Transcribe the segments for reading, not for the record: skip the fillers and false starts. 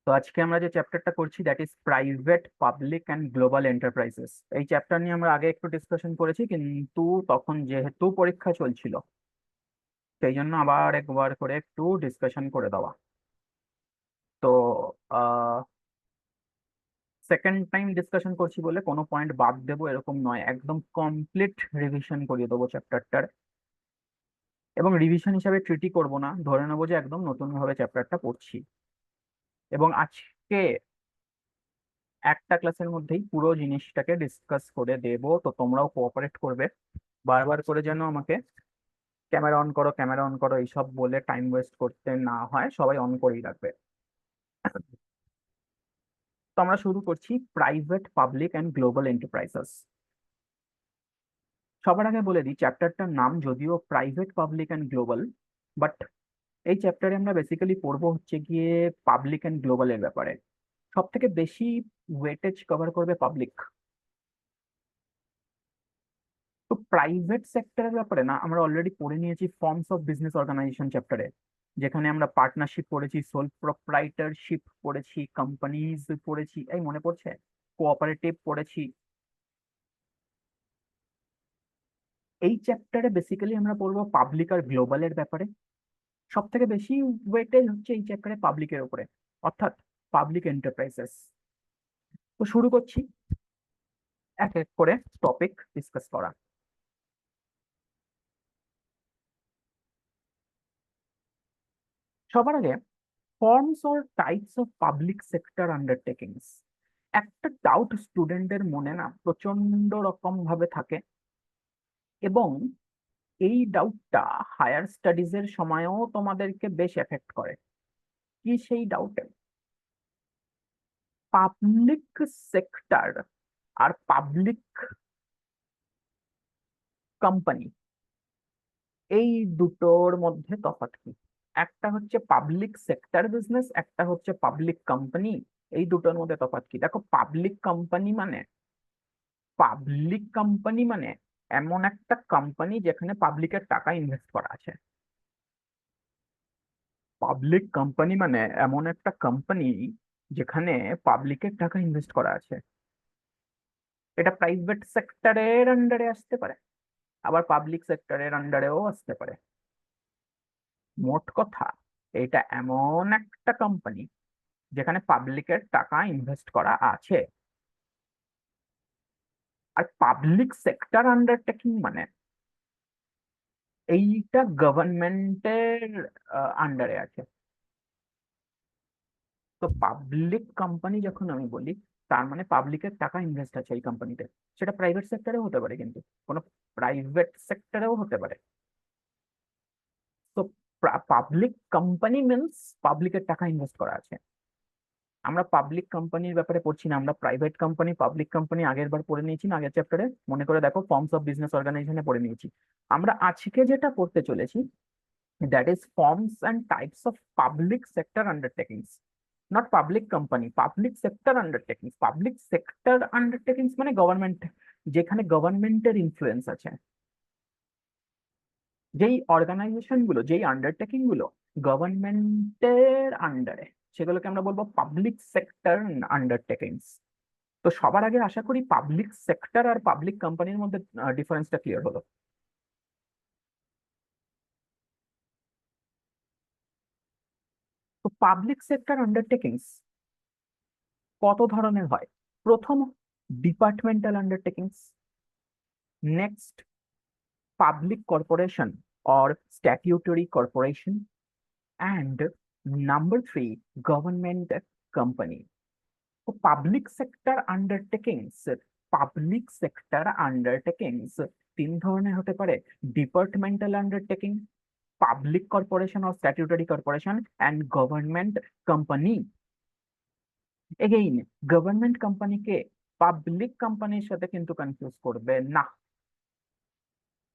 তো আজকে আমরা যে চ্যাপ্টারটা করছি that is private public and global enterprises. এই চ্যাপ্টার নিয়ে আমরা আগে একটু ডিসকাশন করেছি, কিন্তু তখন যেহেতু পরীক্ষা চলছিল সেই জন্য আবার একবার করে একটু ডিসকাশন করে দেওয়া। তো সেকেন্ড টাইম ডিসকাশন করছি বলে কোনো পয়েন্ট বাদ দেবো এরকম নয়, একদম কমপ্লিট রিভিশন করিয়ে দেবো চ্যাপ্টারটার। এবং রিভিশন হিসাবে ট্রিটই করবো না, ধরে নেবো যে একদম নতুন ভাবে চ্যাপ্টারটা পড়ছি। এবং আজকে একটা ক্লাসের মধ্যেই পুরো জিনিসটাকে ডিসকাস করে দেবো, তো তোমরাও কোঅপারেট করবে। বারবার করে যেন আমাকে ক্যামেরা অন করো ক্যামেরা অন করো এইসব বলে টাইম ওয়েস্ট করতে না হয়, সবাই অন করেই রাখবে। তো আমরা শুরু করছি private public and global enterprises. সবার আগে বলে দিই, চ্যাপ্টারটার নাম যদিও private public and global, but এই চ্যাপ্টারে আমরা বেসিক্যালি পড়বো হচ্ছে গিয়ে পাবলিক অ্যান্ড গ্লোবালের ব্যাপারে। সব থেকে বেশি ওয়েটেজ কভার করবে পাবলিক। তো প্রাইভেট সেক্টরের ব্যাপারে না আমরা অলরেডি পড়ে নিয়েছি ফর্মস অফ বিজনেস অর্গানাইজেশন চ্যাপ্টারে, যেখানে আমরা পার্টনারশিপ পড়েছি, সোল প্রপ্রাইটারশিপ পড়েছি, কোম্পানিজ পড়েছি, এই মনে পড়ছে, কোঅপারেটিভ পড়েছি। এই চ্যাপ্টারে বেসিক্যালি আমরা পড়বো পাবলিক আর গ্লোবালের ব্যাপারে। সব থেকে বেশি ওয়েটেজ হচ্ছে এই চ্যাপ্টারে পাবলিকের উপরে, অর্থাৎ পাবলিক এন্টারপ্রাইজেস। তো শুরু করছি এক এক করে টপিক ডিসকাস করা। সবার আগে forms or types of public sector undertakings. একটা ডাউট স্টুডেন্টের মনে না প্রচন্ড রকম ভাবে থাকে, এবং এই ডাউটটা হায়ার স্টাডিজ এর সময়ও তোমাদেরকে বেশ এফেক্ট করে। কি সেই ডাউট? পাবলিক সেক্টর আর পাবলিক কোম্পানি, এই দুটোর মধ্যে তফাৎ কি? একটা হচ্ছে পাবলিক সেক্টর বিজনেস, একটা হচ্ছে পাবলিক কোম্পানি। এই দুটোর মধ্যে তফাৎ কি? দেখো, পাবলিক কোম্পানি মানে এমন একটা কোম্পানি যেখানে পাবলিকের টাকা ইনভেস্ট করা আছে। পাবলিক কোম্পানি মানে এমন একটা কোম্পানি যেখানে পাবলিকের টাকা ইনভেস্ট করা আছে। এটা প্রাইভেট সেক্টরের আন্ডারে আসতে পারে, আবার পাবলিক সেক্টরের আন্ডারেও আসতে পারে। মোট কথা, এটা এমন একটা কোম্পানি যেখানে পাবলিকের টাকা ইনভেস্ট করা আছে। আর পাবলিক সেক্টর আন্ডারটেকিং মানে এইটা গভর্নমেন্টের আন্ডারে আছে। তো পাবলিক কোম্পানি যখন আমি বলি, তার মানে পাবলিকের টাকা ইনভেস্ট আছে এই কোম্পানিতে। সেটা প্রাইভেট সেক্টরেও হতে পারে, কিন্তু কোনো প্রাইভেট সেক্টরেও হতে পারে। তো পাবলিক কোম্পানি মিনস পাবলিকের টাকা ইনভেস্ট করা আছে। আমরা পাবলিক কোম্পানির ব্যাপারে পড়ছি না, আমরা প্রাইভেট কোম্পানি পাবলিক কোম্পানি আগের বার পড়ে নিয়েছি না, আগের চ্যাপ্টারে মনে করে দেখো, ফর্মস অফ বিজনেস অর্গানাইজেশনে পড়ে নিয়েছি। আমরা আজকে যেটা পড়তে চলেছি that is forms and types of public sector undertakings. Not public company, public sector undertakings. Public sector undertakings মানে গভর্নমেন্ট, যেখানে গভর্নমেন্টের ইনফ্লুয়েন্স আছে। যেই অর্গানাইজেশন গুলো, যেই আন্ডারটেকিং গুলো গভর্নমেন্টের আন্ডারে, সেগুলোকে আমরা বলবো পাবলিক সেক্টর আন্ডারটেকিংস। তো সবার আগে আশা করি পাবলিক সেক্টর আর পাবলিক কোম্পানির মধ্যে ডিফারেন্সটা ক্লিয়ার হলো। তো পাবলিক সেক্টর আন্ডারটেকিংস কত ধরনের হয়? প্রথম, departmental undertakings. Next, public corporation or statutory corporation. And number three, government company. তো পাবলিক সেক্টর আন্ডারটেকিংস তিন ধরনের হতে পারে: departmental undertaking, public corporation or statutory corporation, and government company. Again, government কোম্পানিকে পাবলিক কোম্পানির সাথে কিন্তু কনফিউজ করবে না।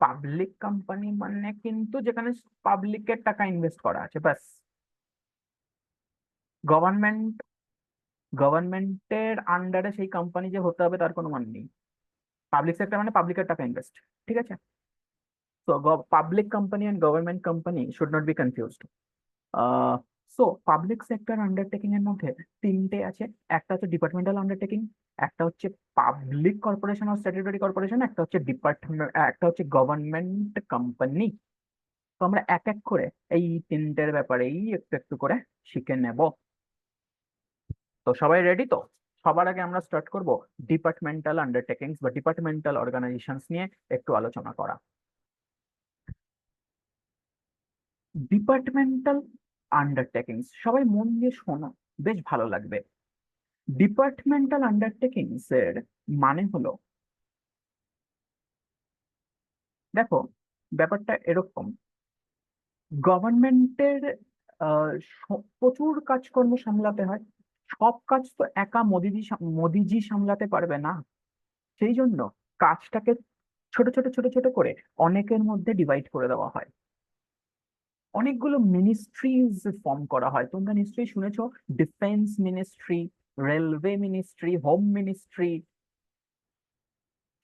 পাবলিক কোম্পানি মানে কিন্তু যেখানে পাবলিকের টাকা ইনভেস্ট করা আছে, ব্যাস। গভর্নমেন্ট গভর্নমেন্টের আন্ডারে সেই কোম্পানি যে হতে হবে তার কোনো মানে নেই। পাবলিক সেক্টর মানে পাবলিকের টাকা ইনভেস্ট, ঠিক আছে? তো public company and government company should not be confused. So public sector undertaking এর মধ্যে তিনটে আছে, একটা হচ্ছে ডিপার্টমেন্টাল আন্ডারটেকিং, একটা হচ্ছে পাবলিক কর্পোরেশন আর স্ট্যাটুটরি কর্পোরেশন, একটা হচ্ছে ডিপার্টমেন্ট, একটা হচ্ছে গভর্নমেন্ট কোম্পানি। তো আমরা এক এক করে এই তিনটের ব্যাপারেই একটু একটু করে শিখে নেব। তো সবাই রেডি তো? সবার আগে আমরা স্টার্ট করব ডিপার্টমেন্টাল আন্ডারটেকিংস বা ডিপার্টমেন্টাল অর্গানাইজেশনস নিয়ে একটু আলোচনা করা। ডিপার্টমেন্টাল আন্ডারটেকিংস, সবাই মন দিয়ে শোনো, বেশ ভালো লাগবে। ডিপার্টমেন্টাল আন্ডারটেকিংস এর মানে হলো, দেখো ব্যাপারটা এরকম, গভর্নমেন্টের প্রচুর কাজকর্ম সামলাতে হয়, সব কাজ তো একা মোদিজি সামলাতে পারবে না। সেই জন্য কাজটাকে ছোট ছোট ছোট ছোট করে অনেকের মধ্যে ডিভাইড করে দেওয়া হয়, অনেকগুলো মিনিস্ট্রিজ ফর্ম করা হয়। তোমরা নিশ্চয়ই শুনেছো defence ministry, railway ministry, home ministry,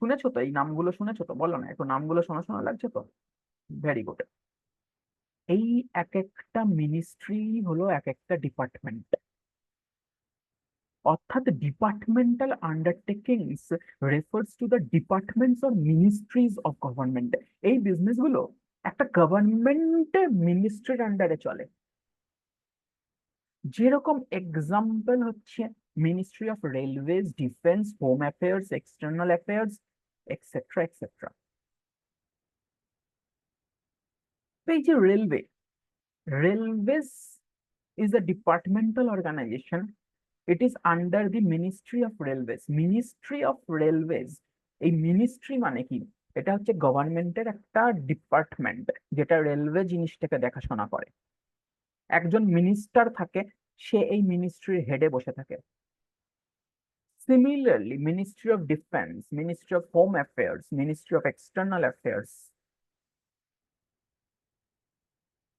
শুনেছো তো? এই নামগুলো শুনেছো তো? বলো না, একটু নামগুলো শোনা শোনা লাগছে তো? Very good. এই এক একটা মিনিস্ট্রি হলো এক একটা ডিপার্টমেন্ট, অর্থাৎ departmental undertakings refers to the departments or ministries of government. এই বিজনেসগুলো একটা গভর্নমেন্ট মিনিস্ট্রির আন্ডারে চলে। যেরকম এক্সাম্পল হচ্ছে ministry of railways, defence, home affairs, external affairs, etcetera etcetera. এই যে railway, railways is a departmental organization. It is under the Ministry of Railways. Ministry of Railways, এই ministry মানে কি? এটা হচ্ছে গভর্নমেন্টের একটা ডিপার্টমেন্ট যেটা রেলওয়ে জিনিসটাকে দেখাশোনা করে। একজন মিনিস্টার থাকে, সে এই মিনিস্ট্রির হেডে বসে থাকে। Similarly ministry of defence, ministry of home affairs, ministry of external affairs,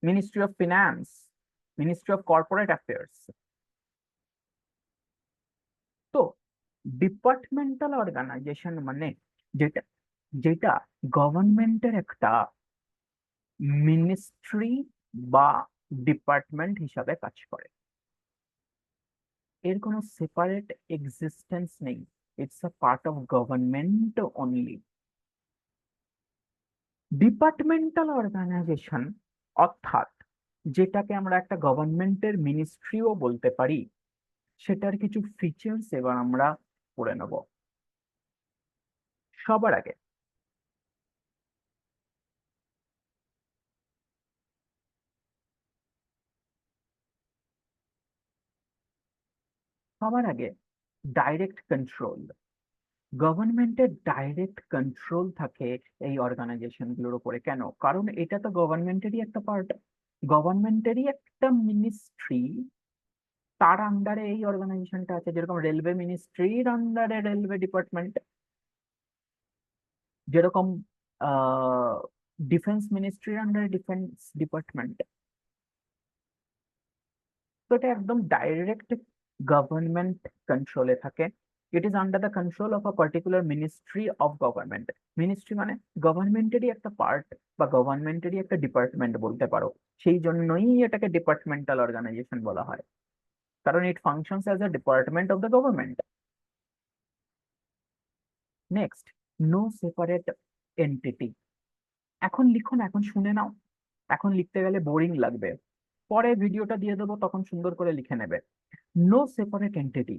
ministry of finance, ministry of corporate affairs. তো ডিপার্টমেন্টাল অর্গানাইজেশন মানে যেটা যেটা গভর্নমেন্টের একটা মিনিস্ট্রি বা ডিপার্টমেন্ট হিসাবে কাজ করে, এর কোনো সেপারেট এক্সিস্টেন্স নেই, it's a part of government only. Departmental organisation অর্থাৎ যেটাকে আমরা একটা গভর্নমেন্টের মিনিস্ট্রিও বলতে পারি, সেটার কিছু ফিচার্স এবার আমরা পড়ে নেব। সবার আগে সবার আগে ডাইরেক্ট কন্ট্রোল। গভর্নমেন্টের ডাইরেক্ট কন্ট্রোল থাকে এই অর্গানাইজেশন গুলোর উপরে। কেন? কারণ এটা তো গভর্নমেন্টেরই একটা পার্ট, গভর্নমেন্টেরই একটা মিনিস্ট্রি, তার আন্ডারে এই অর্গানাইজেশনটা আছে। যেরকম রেলওয়ে মিনিস্ট্রির আন্ডারে রেলওয়ে ডিপার্টমেন্ট, যেরকম ডিফেন্স মিনিস্ট্রির আন্ডারে ডিফেন্স ডিপার্টমেন্ট। তো এটা একদম ডাইরেক্ট গভর্নমেন্ট কন্ট্রোলে থাকে। It is under the control of a particular ministry of government. Ministry মানে গভর্নমেন্টেরই একটা পার্ট বা গভর্নমেন্টেরই একটা ডিপার্টমেন্ট বলতে পারো। সেই জন্যই এটাকে ডিপার্টমেন্টাল অর্গানাইজেশন বলা হয়, কারণ it functions as a department of the government. Next, no separate entity. এখন লিখো না, এখন শুনে নাও, এখন লিখতে গেলে বোরিং লাগবে, পরে ভিডিওটা দিয়ে দেবো তখন সুন্দর করে লিখে নেবে। No separate entity,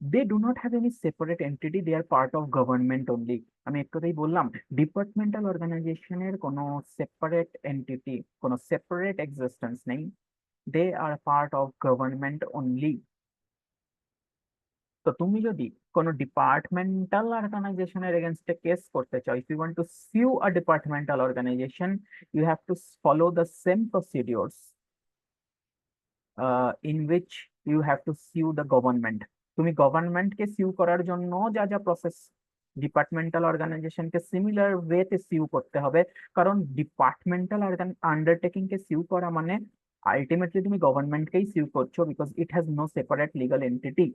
they do not have any separate entity, they are part of government only. আমি একটুতেই বললাম ডিপার্টমেন্টাল অর্গানাইজেশনের কোনো সেপারেট এন্টিটি, কোনো সেপারেট এক্সিস্টেন্স নেই, দে আর পার্ট অফ গভর্নমেন্ট অনলি। তো তুমি যদি কোনো ডিপার্টমেন্টাল অর্গানাইজেশনের এগেনস্টে কেস করতে চাও, if you want to sue a departmental organization, you have to follow the same procedures in which you have to sue the government. তুমি গভর্নমেন্টকে সিউ করার জন্য যা যা প্রসেস, ডিপার্টমেন্টাল অর্গানাইজেশনকে সিমিলার ওয়েতে সিউ করতে হবে। কারণ ডিপার্টমেন্টাল আন্ডারটেকিং কে সিউ করা মানে আলটিমেটলি তুমি গভর্নমেন্টকেই সিউ করছো, because it has no separate legal entity.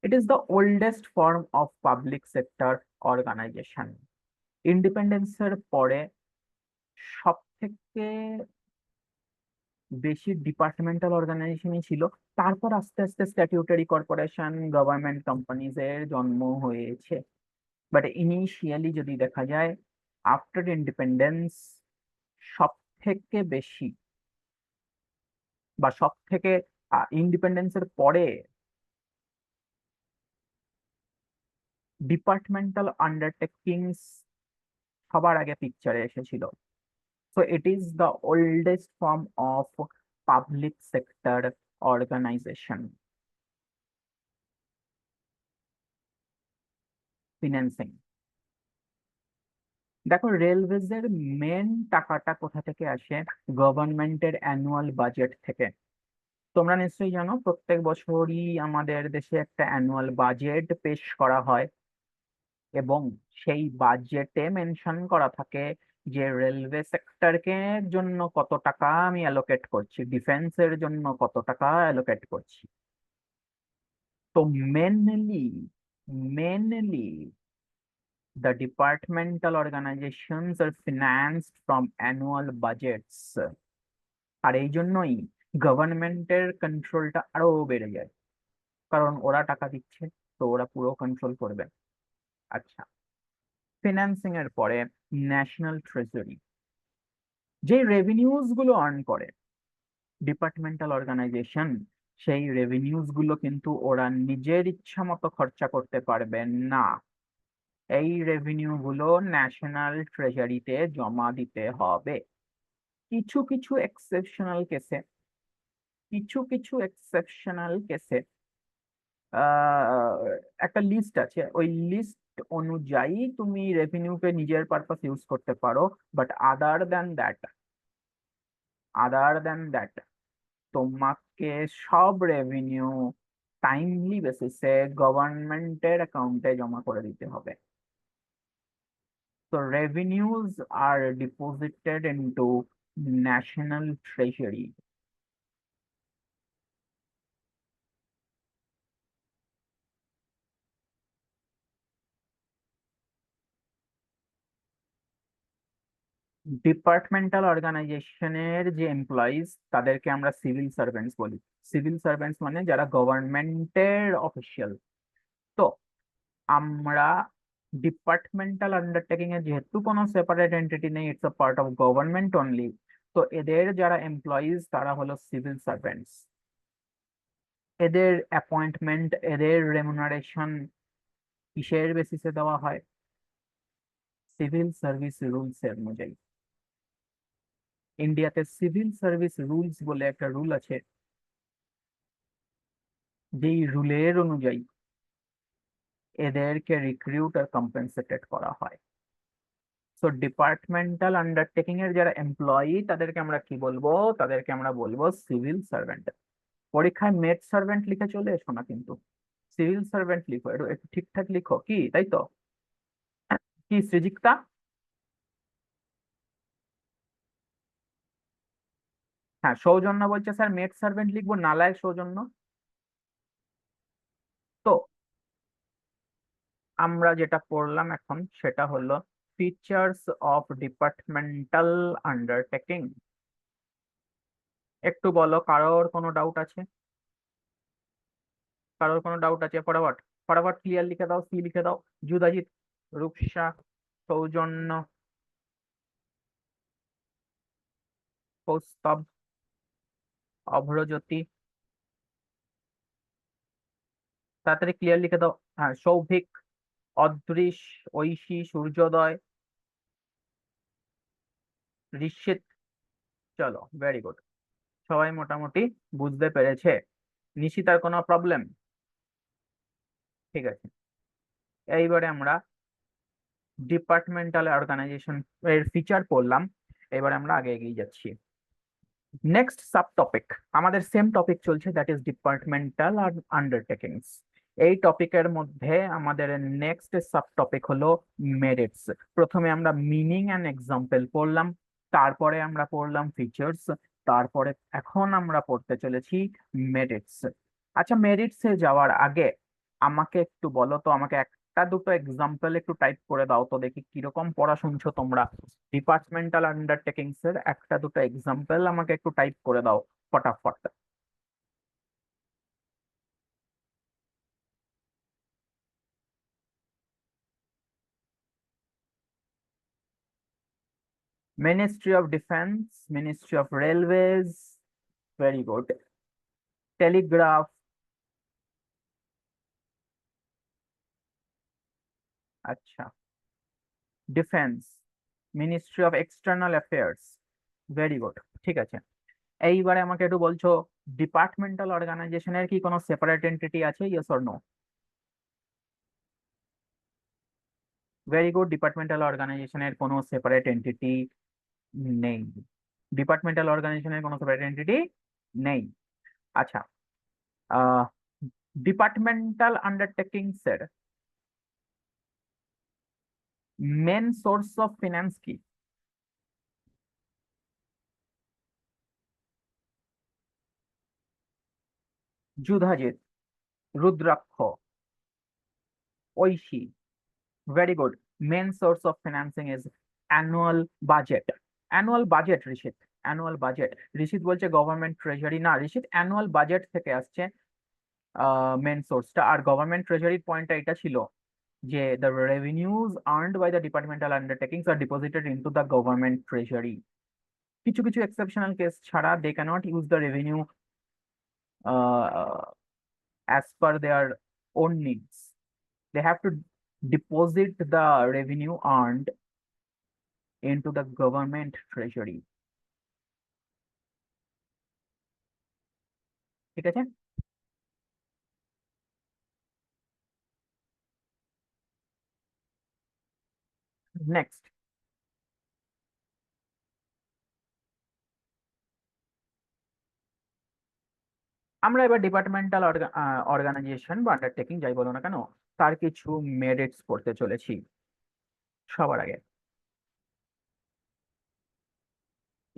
It is the oldest form of public sector organization. ইন্ডিপেন্ডেন্সের পরে সব থেকে বেশি ডিপার্টমেন্টাল অর্গানাইজেশনই ছিল। তারপর আস্তে আস্তে স্ট্যাটিউটারি কর্পোরেশন, গভর্নমেন্ট কোম্পানিজ এর জন্ম হয়েছে। বাট ইনিশিয়ালি যদি দেখা যায়, আফটার ইন্ডিপেন্ডেন্স সব থেকে বেশি বা সব থেকে ইন্ডিপেন্ডেন্সের পরে ডিপার্টমেন্টাল আন্ডারটেকিংস সবার আগে পিকচারে এসেছিল। So it is the oldest form of public sector organization. Financing, দেখো রেলওয়েজ এর মেন টাকাটা কোথা থেকে আসে? গভর্নমেন্টের অ্যানুয়াল বাজেট থেকে। তোমরা নিশ্চয়ই জানো প্রত্যেক বছরই আমাদের দেশে একটা অ্যানুয়াল বাজেট পেশ করা হয়, এবং সেই বাজেটে মেনশন করা থাকে যে রেলওয়ে সেক্টরকে জন্য কত টাকা আমি অ্যালোকেট করছি, ডিফেন্সের জন্য কত টাকা অ্যালোকেট করছি। তো mainly mainly the departmental organizations are financed from annual budgets, আর এই জন্যই গভর্নমেন্টের কন্ট্রোলটা আরো বেড়ে যায়, কারণ ওরা টাকা দিচ্ছে, তো ওরা পুরো কন্ট্রোল করবে। আচ্ছা, ফিন্যান্সিং এর পরে ন্যাশনাল ট্রেজারি, যে রেভিনিউজ গুলো আর্ন করে ডিপার্টমেন্টাল অর্গানাইজেশন, সেই রেভিনিউজ গুলো কিন্তু ওরা নিজের ইচ্ছা মতো খরচা করতে পারবে না। এই রেভিনিউ গুলো ন্যাশনাল ট্রেজারিতে জমা দিতে হবে। কিছু কিছু এক্সেপশনাল কেসে কিছু কিছু এক্সেপশনাল কেসে একটা লিস্ট আছে, ওই লিস্ট অনুযায়ী তুমি রেভিনিউকে নিজের পারপাস ইউজ করতে পারো। বাট আদার দ্যান দ্যাট তোমাকে সব রেভিনিউ টাইমলি বেসিসে গভর্নমেন্টের অ্যাকাউন্টে জমা করে দিতে হবে। তো revenues are deposited into national treasury. Departmental অর্গানাইজেশনের যে এমপ্লয়িজ তাদেরকে আমরা সিভিল সার্ভেন্টস বলি। সিভিল সার্ভেন্টস মানে যারা গভর্নমেন্টের অফিসিয়াল। তো আমরা ডিপার্টমেন্টাল আন্ডারটেকিং এ যেহেতু কোনো সেপারেট এন্টিটি নেই, it's a part of government only, তো এদের যারা এমপ্লয়িজ তারা হলো সিভিল সার্ভেন্টস। এদের অ্যাপয়েন্টমেন্ট, এদের রেমুনারেশন কিসের বেসিসে দেওয়া হয়? সিভিল সার্ভিস রুলস এর অনুযায়ী। ইন্ডিয়াতে সিভিল সার্ভিস রুলস বলে একটা রুল আছে, যেই রুলের অনুযায়ী এদেরকে রিক্রুট আর কম্পেনসেটেড করা হয়। সো ডিপার্টমেন্টাল আন্ডারটেকিং এর যারা এমপ্লয়ি তাদেরকে আমরা কি বলবো? তাদেরকে আমরা বলবো সিভিল সার্ভেন্ট। পরীক্ষায় মেড সার্ভেন্ট লিখে চলে এসো না কিন্তু, সিভিল সার্ভেন্ট লিখো, একটু একটু ঠিকঠাক লিখো, কি তাই তো? কি সৃজিক্তা? হ্যাঁ, সৌজন্য বলছে স্যার মেড সার্ভেন্ট লিখবো, নালায়ক সৌজন্য। তো আমরা যেটা পড়লাম এখন সেটা হলো ফিচার্স অফ ডিপার্টমেন্টাল আন্ডারটেকিং। একটু বলো, কারোর কোনো ডাউট আছে? কারোর কোনো ডাউট আছে? ফটাফট ফটাফট ক্লিয়ার লিখে দাও, সি লিখে দাও। জুদাজিৎ, রূপসা, সৌজন্য, কৌস্তব, অভ্রজ্যোতি, তাড়াতাড়ি ক্লিয়ার লিখে দাও। হ্যাঁ, সৌভিক, অদৃশ, ঐশী, সূর্যোদয়, ঋষিত। চলো, ভেরি গুড, সবাই মোটামুটি বুঝতে পেরেছে। নিশিতার কোনো প্রবলেম? ঠিক আছে, এইবারে আমরা ডিপার্টমেন্টাল অর্গানাইজেশন এর ফিচার পড়লাম, এবারে আমরা আগে এগিয়ে যাচ্ছি। নেক্সট সাব টপিক, আমাদের সেম টপিক চলছে, দ্যাট ইজ ডিপার্টমেন্টাল আন্ডারটেকিংস। এই টপিকের মধ্যে আমাদের নেক্সট সাব টপিক হলো মেরিটস। প্রথমে আমরা মিনিং অ্যান্ড এক্সাম্পল পড়লাম, তারপরে আমরা পড়লাম ফিচার্স, তারপরে এখন আমরা পড়তে চলেছি মেরিটস। আচ্ছা, মেরিটসে যাওয়ার আগে আমাকে একটু বলো তো, আমাকে একটা দুটো এক্সাম্পল একটু টাইপ করে দাও তো, দেখি কিরকম পড়া শুনছো তোমরা। ডিপার্টমেন্টাল আন্ডারটেকিংস এর একটা দুটো এক্সাম্পল আমাকে একটু টাইপ করে দাও ফটাফট। Ministry of defence, ministry of railways, very good. Telegraph, আচ্ছা। Defence, ministry of external affairs, very good. ঠিক আছে, এইবারে আমাকে একটু বলছো, ডিপার্টমেন্টাল অর্গানাইজেশনের কি কোনো সেপারেট এন্টিটি আছে, yes or no? Very good, departmental অর্গানাইজেশনের কোনো সেপারেট এন্টিটি নেই। ডিপার্টমেন্টাল অর্গানাইজেশনের কোনো সেপারেট এন্টিটি নেই। আচ্ছা, আহ ডিপার্টমেন্টাল আন্ডারটেকিংস এর মেন সোর্স অফ ফিনান্স কি? Yudhajit, Rudraksh, Aishi, very good. Main source of financing is annual budget. Annual budget Rishit, annual budget. Rishit বলছে গভর্নমেন্ট ট্রেজারি না, ঋষিত অ্যানুয়াল বাজেট থেকে আসছে মেন সোর্সটা। আর গভর্নমেন্ট ট্রেজারির পয়েন্টটা এটা ছিল যে the revenues earned by the departmental undertakings are deposited into the government treasury. কিছু কিছু exceptional case ছাড়া they cannot use the revenue uh, as per their own needs. They have to deposit the revenue earned into the government treasury. ঠিক আছে, next. আমরা এবার departmental organisation বা undertaking যাই বলো না কেন, তার কিছু মেরিটস পড়তে চলেছি। সবার আগে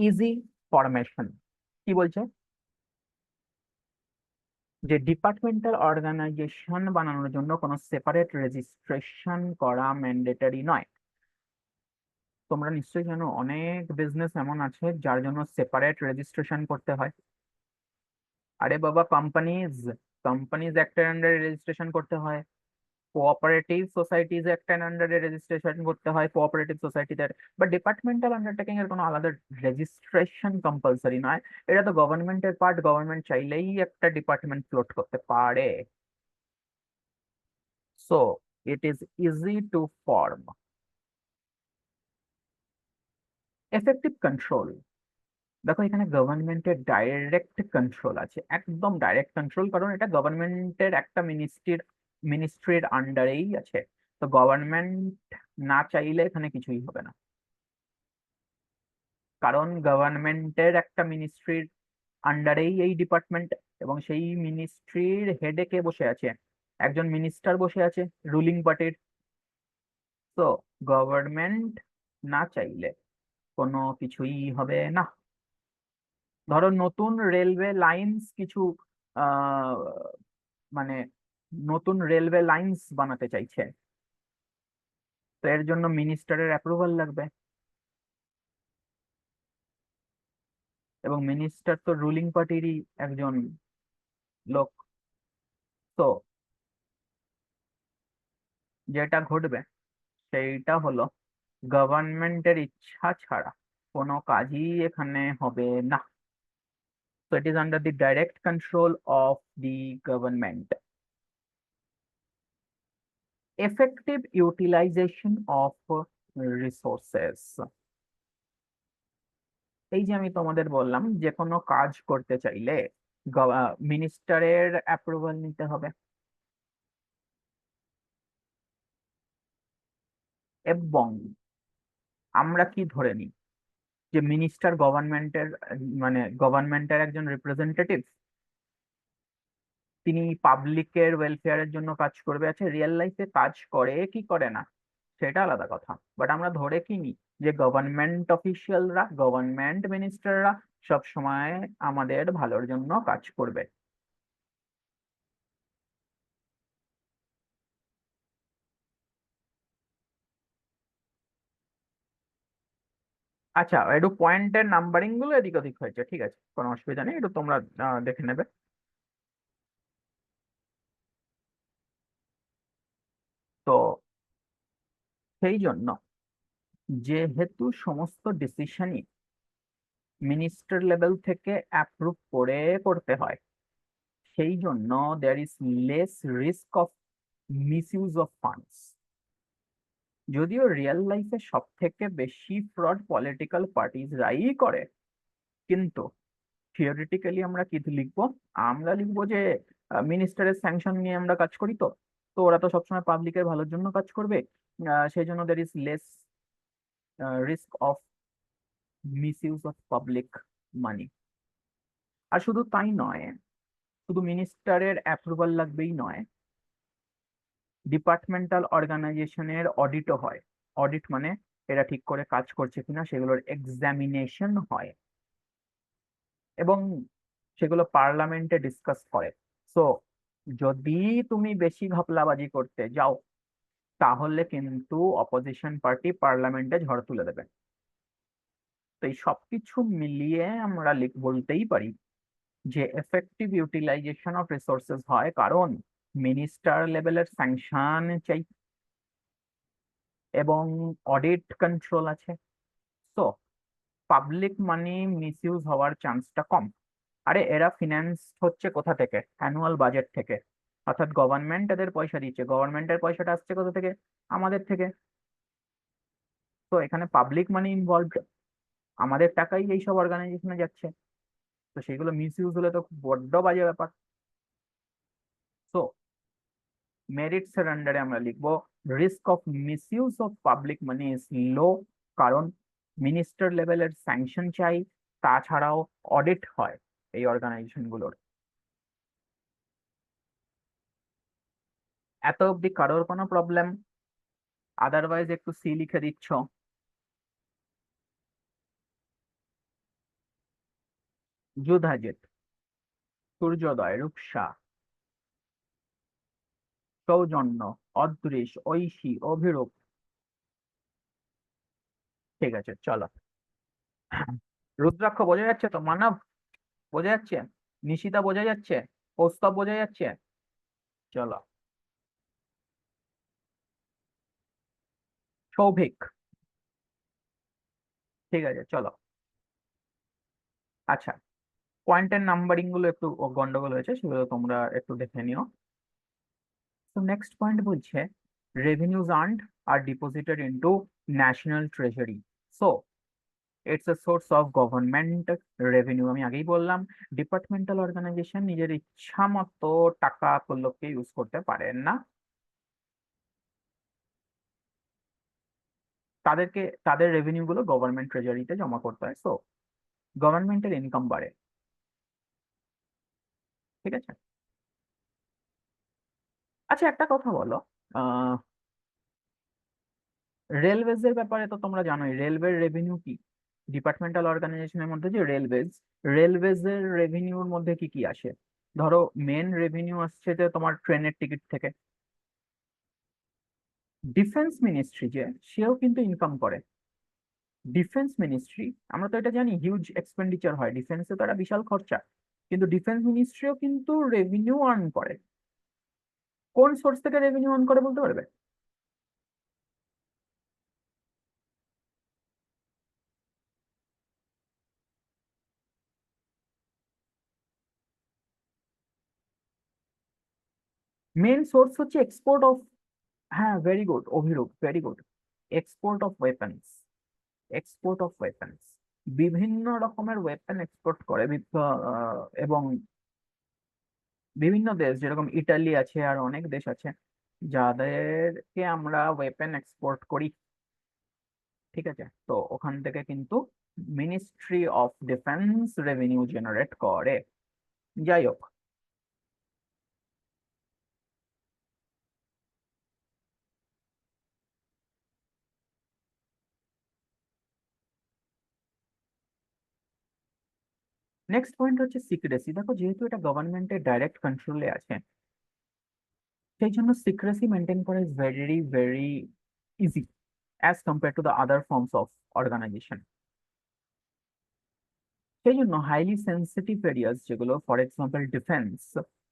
ইজি ফরমেশন। কি বলছে? যে ডিপার্টমেন্টাল অর্গানাইজেশন বানানোর জন্য কোনো সেপারেট রেজিস্ট্রেশন করা ম্যান্ডেটরি নয়। তোমরা নিশ্চয়ই জানো অনেক বিজনেস এমন আছে যার জন্য সেপারেট রেজিস্ট্রেশন করতে হয়। আরে বাবা, কোম্পানিজ, কোম্পানিজ অ্যাক্টের আন্ডারে রেজিস্ট্রেশন করতে হয়। কোঅপারেটিভ সোসাইটিজ অ্যাক্টের আন্ডারে রেজিস্ট্রেশন করতে হয় কোঅপারেটিভ সোসাইটিদের। বাট ডিপার্টমেন্টাল আন্ডারটেকিং এর কোনো আলাদা রেজিস্ট্রেশন কম্পালসারি নয়। এটা তো গভর্নমেন্টের পার্ট, গভর্নমেন্ট চাইলেই একটা ডিপার্টমেন্ট ফ্লোট করতে পারে। So it is easy to form. Effective control, দেখো এখানে গভর্নমেন্টের ডাইরেক্ট কন্ট্রোল আছে, একদম ডাইরেক্ট কন্ট্রোল, কারণ এটা গভর্নমেন্টের একটা মিনিস্ট্রির আন্ডারেই আছে। তো গভর্নমেন্ট না চাইলে এখানে কিছুই হবে না, কারণ গভর্নমেন্টের একটা মিনিস্ট্রির আন্ডারেই এই ডিপার্টমেন্ট। এবং সেই মিনিস্ট্রির হেডে কে বসে আছে? একজন মিনিস্টার বসে আছে রুলিং পার্টির। তো গভর্নমেন্ট না চাইলে কোনো কিছুই হবে না। ধরো নতুন রেলওয়ে লাইন্স কিছু আহ মানে নতুন রেলওয়ে লাইন্স বানাতে চাইছে, তো এর জন্য মিনিস্টারের অ্যাপ্রুভাল লাগবে। এবং মিনিস্টার তো রুলিং পার্টিরই একজন লোক। তো যেটা ঘটবে সেইটা হলো গভর্নমেন্টের ইচ্ছা ছাড়া কোনো কাজই এখানে হবে না। So it is under the direct control of the government. Effective utilization of resources. এই যে আমি তোমাদের বললাম যে কোনো কাজ করতে চাইলে মিনিস্টারের অ্যাপ্রুভাল নিতে হবে। এবং আমরা কি ধরে নিই যে মিনিস্টার গভর্নমেন্টের, মানে গভর্নমেন্টের একজন রিপ্রেজেন্টেটিভ, তিনি পাবলিকের ওয়েলফেয়ারের জন্য কাজ করবে। আছে রিয়েল লাইফে কাজ করে কি করে না সেটা আলাদা কথা, বাট আমরা ধরে কি নিই যে গভর্নমেন্ট অফিসিয়ালরা, গভর্নমেন্ট মিনিস্টাররা সব সময় আমাদের ভালোর জন্য কাজ করবে। আচ্ছা, একটু পয়েন্টের নাম্বারিং গুলো এদিক ওদিক হয়েছে, ঠিক আছে, কোনো অসুবিধা নেই, একটু তোমরা দেখে নেবে। তো সেই জন্য যেহেতু সমস্ত ডিসিশনই মিনিস্টার লেভেল থেকে অ্যাপ্রুভ করে করতে হয়, সেই জন্য there is less risk of misuse of funds. যদিও রিয়েল লাইফে সব থেকে বেশি ফ্রড পলিটিক্যাল পার্টিজরাই করে, কিন্তু থিওরিটিক্যালি আমরা কি লিখবো? আমরা লিখবো যে মিনিস্টারের স্যাংশন নিয়ে আমরা কাজ করি, তো তো ওরা তো সবসময় পাবলিকের ভালোর জন্য কাজ করবে, সেই জন্য there is less risk of misuse of public money. আর শুধু তাই নয়, শুধু মিনিস্টারের অ্যাপ্রুভাল লাগবেই নয়, ডিপার্টমেন্টাল অর্গানাইজেশনের অডিটও হয়। অডিট মানে এরা ঠিক করে কাজ করছে কিনা সেগুলোর এক্সামিনেশন হয়, এবং সেগুলো পার্লামেন্টে ডিসকাস করে। সো যদি তুমি বেশি ঘপলাবাজি করতে যাও, তাহলে কিন্তু অপোজিশন পার্টি পার্লামেন্টে ঝড় তুলে দেবে। তো এই সবকিছু মিলিয়ে আমরা বলতেই পারি যে এফেক্টিভ ইউটিলাইজেশন অফ রিসোর্সেস হয়, কারণ মিনিস্টার লেভেলের স্যাংশন চাই এবং অডিট কন্ট্রোল আছে। তো পাবলিক মানি মিসইউজ হওয়ার চান্সটা কম। আরে এরা ফিনান্স হচ্ছে কোথা থেকে? অ্যানুয়াল বাজেট থেকে। অর্থাৎ গভর্নমেন্ট এদের পয়সা দিচ্ছে, গভর্নমেন্টের পয়সাটা আসছে কোথা থেকে? আমাদের থেকে। তো এখানে পাবলিক মানি ইনভলভ, আমাদের টাকাই এইসব অর্গানাইজেশনে যাচ্ছে, তো সেগুলো মিস ইউজ হলে তো খুব বড্ড বাজে ব্যাপার। তো মেরিটস এর আন্ডারে আমরা লিখবো risk of misuse of public money is low, কারণ মিনিস্টার লেভেলের স্যাংশন চাই, তাছাড়াও অডিট হয় এই অর্গানাইজেশন গুলোর। এত অব্দি কারোর কোনো প্রবলেম? আদারওয়াইজ একটু সি লিখে দিচ্ছ। যুধাজিৎ, সূর্যোদয়, রূপসা, সৌজন্য, অদৃশ, ঐশী, অভিরূপ। ঠিক আছে, চলো। রুদ্রাক্ষ বোঝা যাচ্ছে তো? মানব বোঝা যাচ্ছে? নিশিতা বোঝা যাচ্ছে? কৌস্তব বোঝা যাচ্ছে? চলো। সৌভিক। ঠিক আছে, চলো। আচ্ছা, পয়েন্টের নাম্বারিং গুলো একটু গন্ডগোল হয়েছে, সেগুলো তোমরা একটু দেখে নিও। তো নেক্সট পয়েন্ট বলছে revenues earned are deposited into national treasury. So it's a source of government revenue. আমি আগেই বললাম, ডিপার্টমেন্টাল অর্গানাইজেশন নিজের ইচ্ছা মতো টাকা গুলোকে ইউজ করতে পারেন না, তাদেরকে তাদের রেভিনিউ গুলো গভর্নমেন্ট ট্রেজারিতে জমা করতে হয়। সো গভর্নমেন্টের ইনকাম বাড়ে, ঠিক আছে। আচ্ছা, একটা কথা বলো, আহ রেলওয়েজ এর ব্যাপারে তো তোমরা জানোই, রেলওয়ের রেভিনিউ কি? ডিপার্টমেন্টাল অর্গানাইজেশনের মধ্যে যে রেলওয়েজ, রেলওয়েজ এর রেভিনিউর মধ্যে কি কি আসে? ধরো, মেন রেভিনিউ আসছে যে তোমার ট্রেনের টিকিট থেকে। ডিফেন্স মিনিস্ট্রি যে, সেও কিন্তু ইনকাম করে। ডিফেন্স মিনিস্ট্রি, আমরা তো এটা জানি, হিউজ এক্সপেন্ডিচার হয় ডিফেন্সে, তো একটা বিশাল খরচা, কিন্তু ডিফেন্স মিনিস্ট্রিও কিন্তু রেভিনিউ আর্ন করে। কোন সোর্স থেকে রেভিনিউ আর্ন করে বলতে পারবে? মেন সোর্স হচ্ছে এক্সপোর্ট অফ, হ্যাঁ, very good Abhirup, very good. Export of weapons, export of weapons, বিভিন্ন রকমের ওয়েপন এক্সপোর্ট করে এবং বিভিন্ন দেশ, যেরকম ইটালি আছে আর অনেক দেশ আছে যাদেরকে আমরা ওয়েপন এক্সপোর্ট করি, ঠিক আছে। তো ওখান থেকে কিন্তু ministry of defence revenue generate করে। যাই হোক, নেক্সট পয়েন্ট হচ্ছে সিক্রেসি। দেখো, যেহেতু এটা গভর্নমেন্টের ডাইরেক্ট কন্ট্রোলে আছে, সেই জন্য সিক্রেসি মেনটেন করা is very very easy as compare to the other forms of organization. সেই জন্য হাইলি সেন্সিটিভ এরিয়াস যেগুলো ফর এক্সাম্পল ডিফেন্স,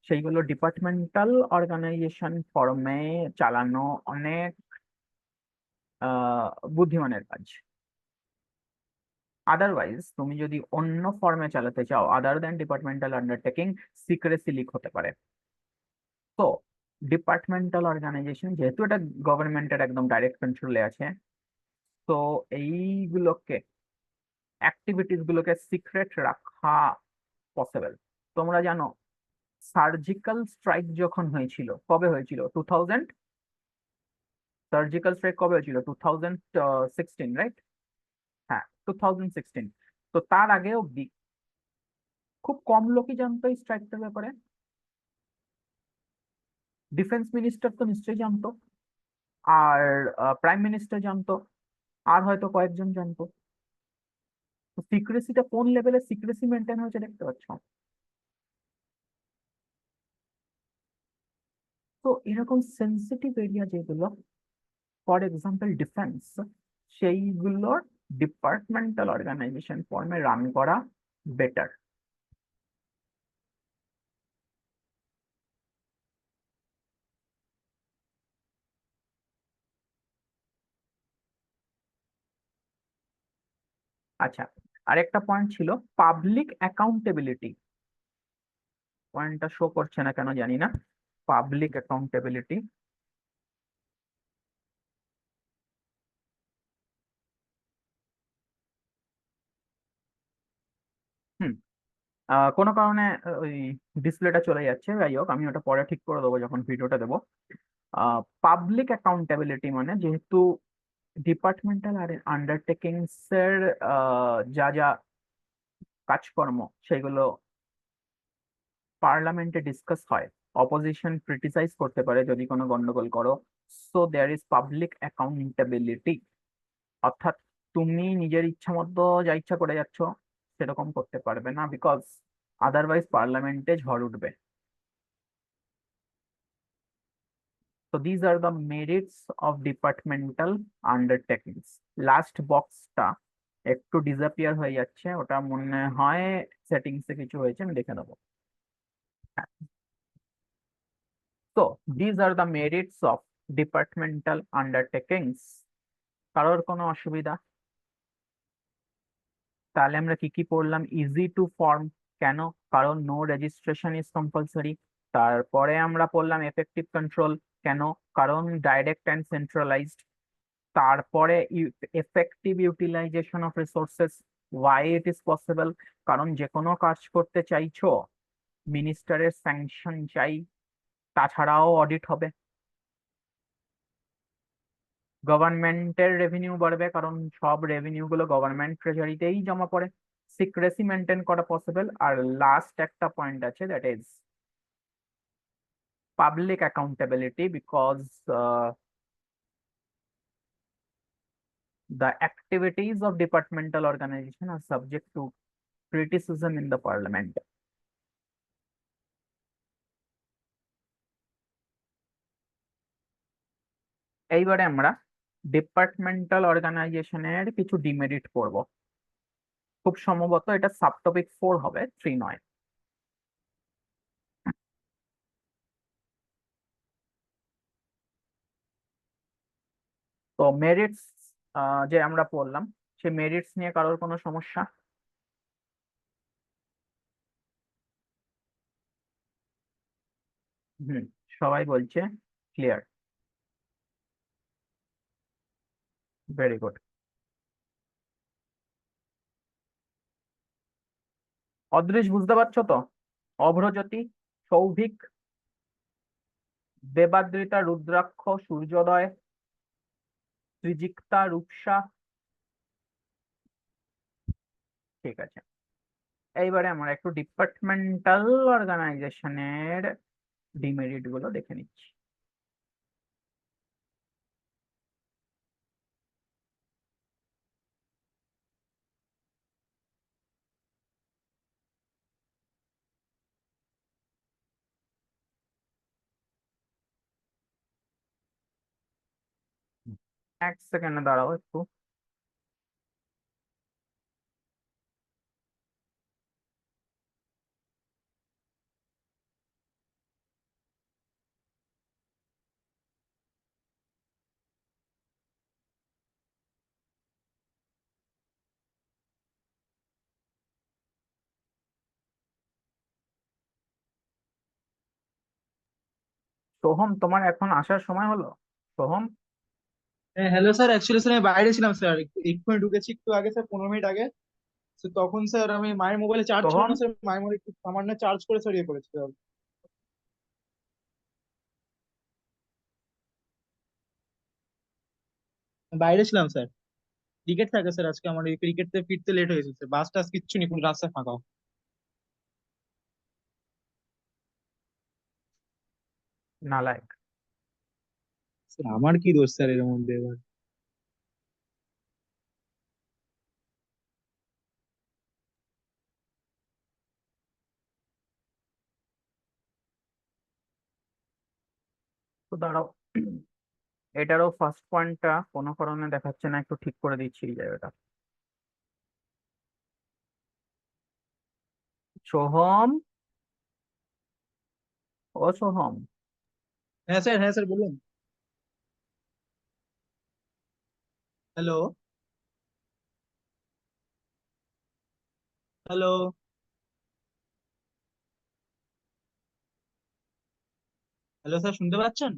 সেইগুলো ডিপার্টমেন্টাল অর্গানাইজেশন ফর্মে চালানো অনেক বুদ্ধিমানের কাজ। আদারওয়াইজ তুমি যদি অন্য ফর্মে চালাতে চাও other than departmental undertaking, secrecy leak হতে পারে। তো ডিপার্টমেন্টাল অর্গানাইজেশন যেহেতু এটা গভর্নমেন্টের একদম ডাইরেক্ট কন্ট্রোলে আছে, তো এইগুলোকে অ্যাক্টিভিটিস গুলোকে সিক্রেট রাখা পসিবল। তোমরা জানো সার্জিক্যাল স্ট্রাইক যখন হয়েছিল, কবে হয়েছিল? 2000, সার্জিক্যাল স্ট্রাইক কবে হয়েছিল? 2016, রাইট? হ্যাঁ, 2016। তো তার আগে অব্দি খুব কম লোকই জানতো এই স্ট্রাইকটার ব্যাপারে। ডিফেন্স মিনিস্টার তো নিশ্চয়ই জানতো, আর প্রাইম মিনিস্টার জানতো, আর হয়তো কয়েকজন জানতো। তো সিক্রেসিটা কোন লেভেলে সিক্রেসি মেনটেন হয়েছে দেখতে পাচ্ছ। তো এরকম সেন্সিটিভ এরিয়া যেগুলো, ফর এক্সাম্পল ডিফেন্স, সেইগুলোর ডিপার্টমেন্টাল অর্গানাইজেশন ফর্মে রান করা বেটার। আচ্ছা, আরেকটা পয়েন্ট ছিল পাবলিক অ্যাকাউন্টেবিলিটি। পয়েন্টটা শো করছে না কেন জানি না। Public accountability. হুম। কোনো কারণে ওই ডিসপ্লেটা চলে যাচ্ছে, যাই হোক আমি ওটা পরে ঠিক করে দেবো যখন ভিডিওটা দেবো। পাবলিক অ্যাকাউন্টেবিলিটি মানে যেহেতু ডিপার্টমেন্টাল আর আন্ডারটেকিংস এর যা যা কাজকর্ম সেগুলো পার্লামেন্টে ডিসকাস হয়, অপোজিশন ক্রিটিসাইজ করতে পারে যদি কোনো গন্ডগোল করো। So there is public accountability. অর্থাৎ তুমি নিজের ইচ্ছা মতো যা ইচ্ছা করে যাচ্ছ সেরকম করতে পারবে না, বিকজ আদারওয়াইজ পার্লামেন্টে ঝড় উঠবে। তো these are the merits of departmental undertakings. Last বক্সটা একটু ডিসঅ্যাপিয়ার হয়ে যাচ্ছে, ওটা মনে হয় সেটিংসে কিছু হয়েছে, আমি দেখে নেবো। হ্যাঁ, তো these are the merits of departmental undertakings. কারোর কোনো অসুবিধা? তাহলে আমরা কি কি পড়লাম? ইজি টু ফর্ম, কেন? কারণ নো রেজিস্ট্রেশন ইজ কম্পালসারি। তারপরে আমরা পড়লাম এফেক্টিভ কন্ট্রোল, কেন? কারণ ডাইরেক্ট অ্যান্ড সেন্ট্রালাইজড। তারপরে effective utilization of resources, why it is possible, কারণ যে কোনো কাজ করতে চাইছো মিনিস্টারের স্যাংশন চাই, তাছাড়াও অডিট হবে। গভর্নমেন্টের রেভিনিউ বাড়বে কারণ সব রেভিনিউ গুলো গভর্নমেন্ট ট্রেজারিতেই জমা পড়ে। সিক্রেসি মেনটেন করা পসিবল। আর লাস্ট একটা পয়েন্ট আছে, that is public accountability, because the activities of departmental organization are subject to criticism in the parliament. এইবারে আমরা ডিপার্টমেন্টাল অর্গানাইজেশনের কিছু ডিমেরিট করব। খুব সম্ভবত এটা সাবটপিক 4 হবে, 3 নয়। তো মেরিটস যে আমরা পড়লাম, সেই মেরিটস নিয়ে কারোর কোনো সমস্যা? হুম, সবাই বলছে ক্লিয়ার। Very good. অদৃশ বুঝতে পারছো তো? অভ্রজ্যোতি, সৌভিক, দেবাদ্রিতা, রুদ্রাক্ষ, সূর্যোদয়, ত্রিজিক্তা, রূপসা। ঠিক আছে, এইবারে আমরা একটু ডিপার্টমেন্টাল অর্গানাইজেশনের ডিমেরিট গুলো দেখে নিচ্ছি। এক সেকেন্ড দাঁড়াও একটু। সোহম, তোমার এখন আসার সময় হলো? সোহম। হ্যাঁ, হ্যালো স্যার। অ্যাকচুয়ালি স্যার আমি বাইরে ছিলাম স্যার, এক্ষুনি ঢুকেছি একটু আগে স্যার, 15 মিনিট আগে। তো তখন স্যার আমি মায়ের মোবাইলে চার্জ ছিল সোহম। না স্যার, মায়ের মোবাইল একটু সামান্য চার্জ করে স্যার ইয়ে করেছি স্যার। বাইরে ছিলাম স্যার। ক্রিকেট থাকে স্যার আজকে, আমার এই ক্রিকেট থেকে ফিরতে লেট হয়ে গেছে স্যার, বাস টাস কিচ্ছু নেই, পুরো রাস্তায় ফাঁকা। নালায়ক। স্যার আমার কি দোষ স্যার এর মধ্যে এবার? তো দাঁড়াও, এটারও ফার্স্ট পয়েন্টটা কোনো কারণে দেখাচ্ছে না, একটু ঠিক করে দিচ্ছি এই জায়গাটা। সোহম। ও সোহম। হ্যাঁ স্যার, হ্যাঁ স্যার বলুন। হ্যালো, হ্যালো, হ্যালো স্যার, শুনতে পাচ্ছেন?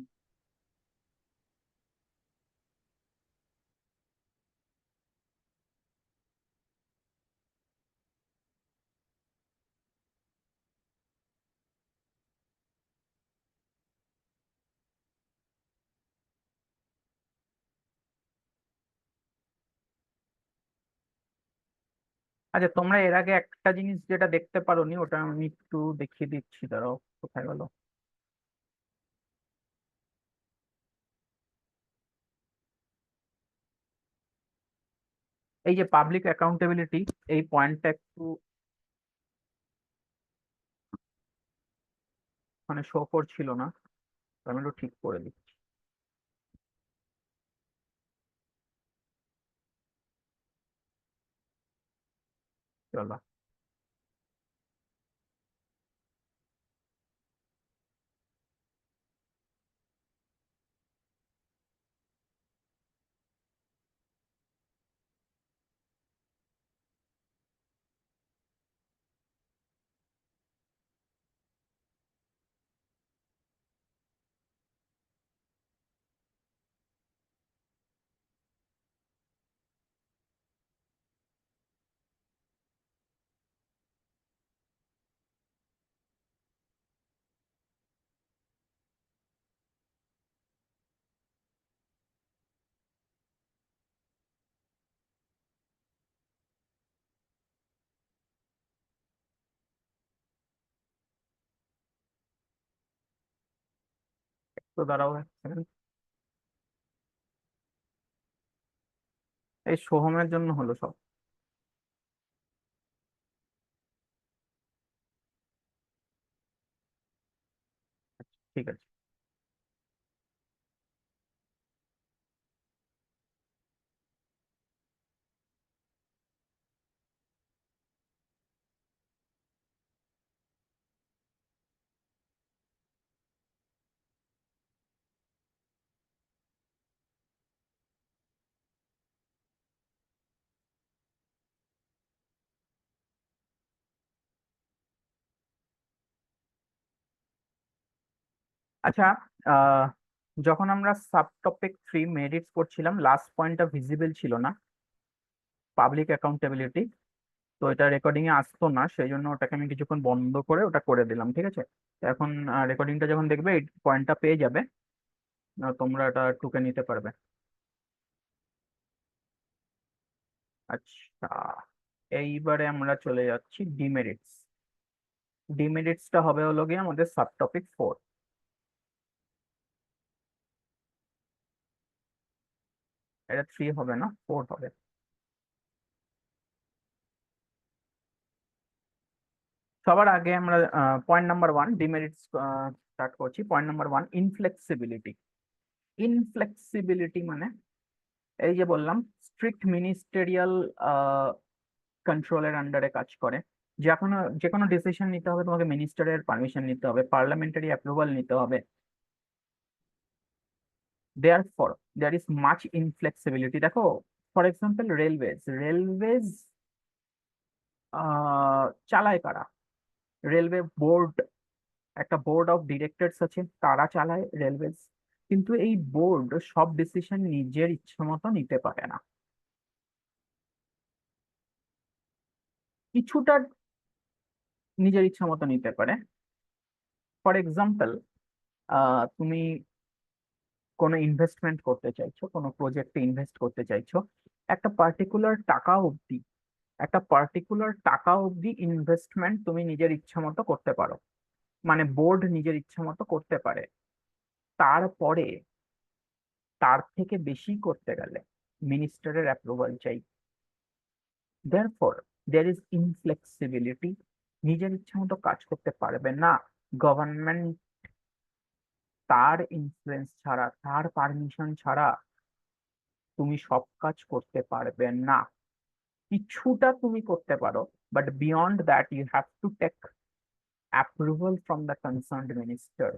আচ্ছা, তোমরা এর আগে একটা জিনিস যেটা দেখতে পারোনি, ওটা আমি একটু দেখিয়ে দিচ্ছি, দাঁড়াও। কোথায় গেল? এই যে পাবলিক অ্যাকাউন্টেবিলিটি, এই পয়েন্টটা একটু মানে শো করছিল না, তো আমি একটু ঠিক করে দিচ্ছি। চলো। তো দাঁড়াও এক second। এই সোহমের জন্য হলো সব। ঠিক আছে। আচ্ছা, আহ যখন আমরা সাব টপিক 3 মেরিটস করছিলাম, লাস্ট পয়েন্টটা ভিজিবল ছিল না, পাবলিক অ্যাকাউন্টেবিলিটি। তো এটা রেকর্ডিং এ আসতো না, সেই জন্য ওটাকে আমি কিছুক্ষণ বন্ধ করে ওটা করে দিলাম, ঠিক আছে? তো এখন রেকর্ডিংটা যখন দেখবে এই পয়েন্টটা পেয়ে যাবে, তোমরা এটা টুকে নিতে পারবে। আচ্ছা, এইবারে আমরা চলে যাচ্ছি ডিমেরিটস। ডিমেরিটসটা হবে হলো গিয়ে আমাদের সাব টপিক 4। এটা 3 হবে না, 4 হবে। সবার আগে আমরা পয়েন্ট নাম্বার 1 ডিমেরিটস স্টার্ট করছি। Point number 1, ইনফ্লেক্সিবিলিটি। ইনফ্লেক্সিবিলিটি মানে এই যে বললাম, স্ট্রিক্ট মিনিস্টেরিয়াল কন্ট্রোলের আন্ডারে কাজ করে। যে কোনো ডিসিশন নিতে হবে তোমাকে মিনিস্টারের পারমিশন নিতে হবে, পার্লামেন্টারি অ্যাপ্রুভাল নিতে হবে। Therefore there is much inflexibility. দেখো, ফর এক্সাম্পল রেলওয়েজ। রেলওয়েজ চালায় কারা? রেলওয়ে বোর্ড একটা বোর্ড অফ ডিরেক্টরস আছে, তারা চালায় রেলওয়েজ। কিন্তু এই বোর্ড সব ডিসিশন নিজের ইচ্ছে মতো নিতে পারে না, কিছুটা নিজের ইচ্ছা মতো নিতে পারে। ফর এক্সাম্পল, তুমি কোনো ইনভেস্টমেন্ট করতে চাইছো, কোনো প্রজেক্টে ইনভেস্ট করতে চাইছো, একটা পার্টিকুলার টাকা অবধি একটা পার্টিকুলার টাকা অবধি ইনভেস্টমেন্ট তুমি নিজের ইচ্ছা মতো করতে পারো, মানে বোর্ড নিজের ইচ্ছা মতো করতে পারে। তারপরে তার থেকে বেশি করতে গেলে মিনিস্টারের অ্যাপ্রুভাল চাই। দেয়ারফর দেয়ার ইজ ইনফ্লেক্সিবিলিটি, নিজের ইচ্ছা মতো কাজ করতে পারবে না গভর্নমেন্ট, তার ইনফ্লুয়েন্স ছাড়া, তার পারমিশন ছাড়া তুমি সব কাজ করতে পারবে না। কিছুটা তুমি করতে পারো, but beyond that you have to take approval from the concerned minister.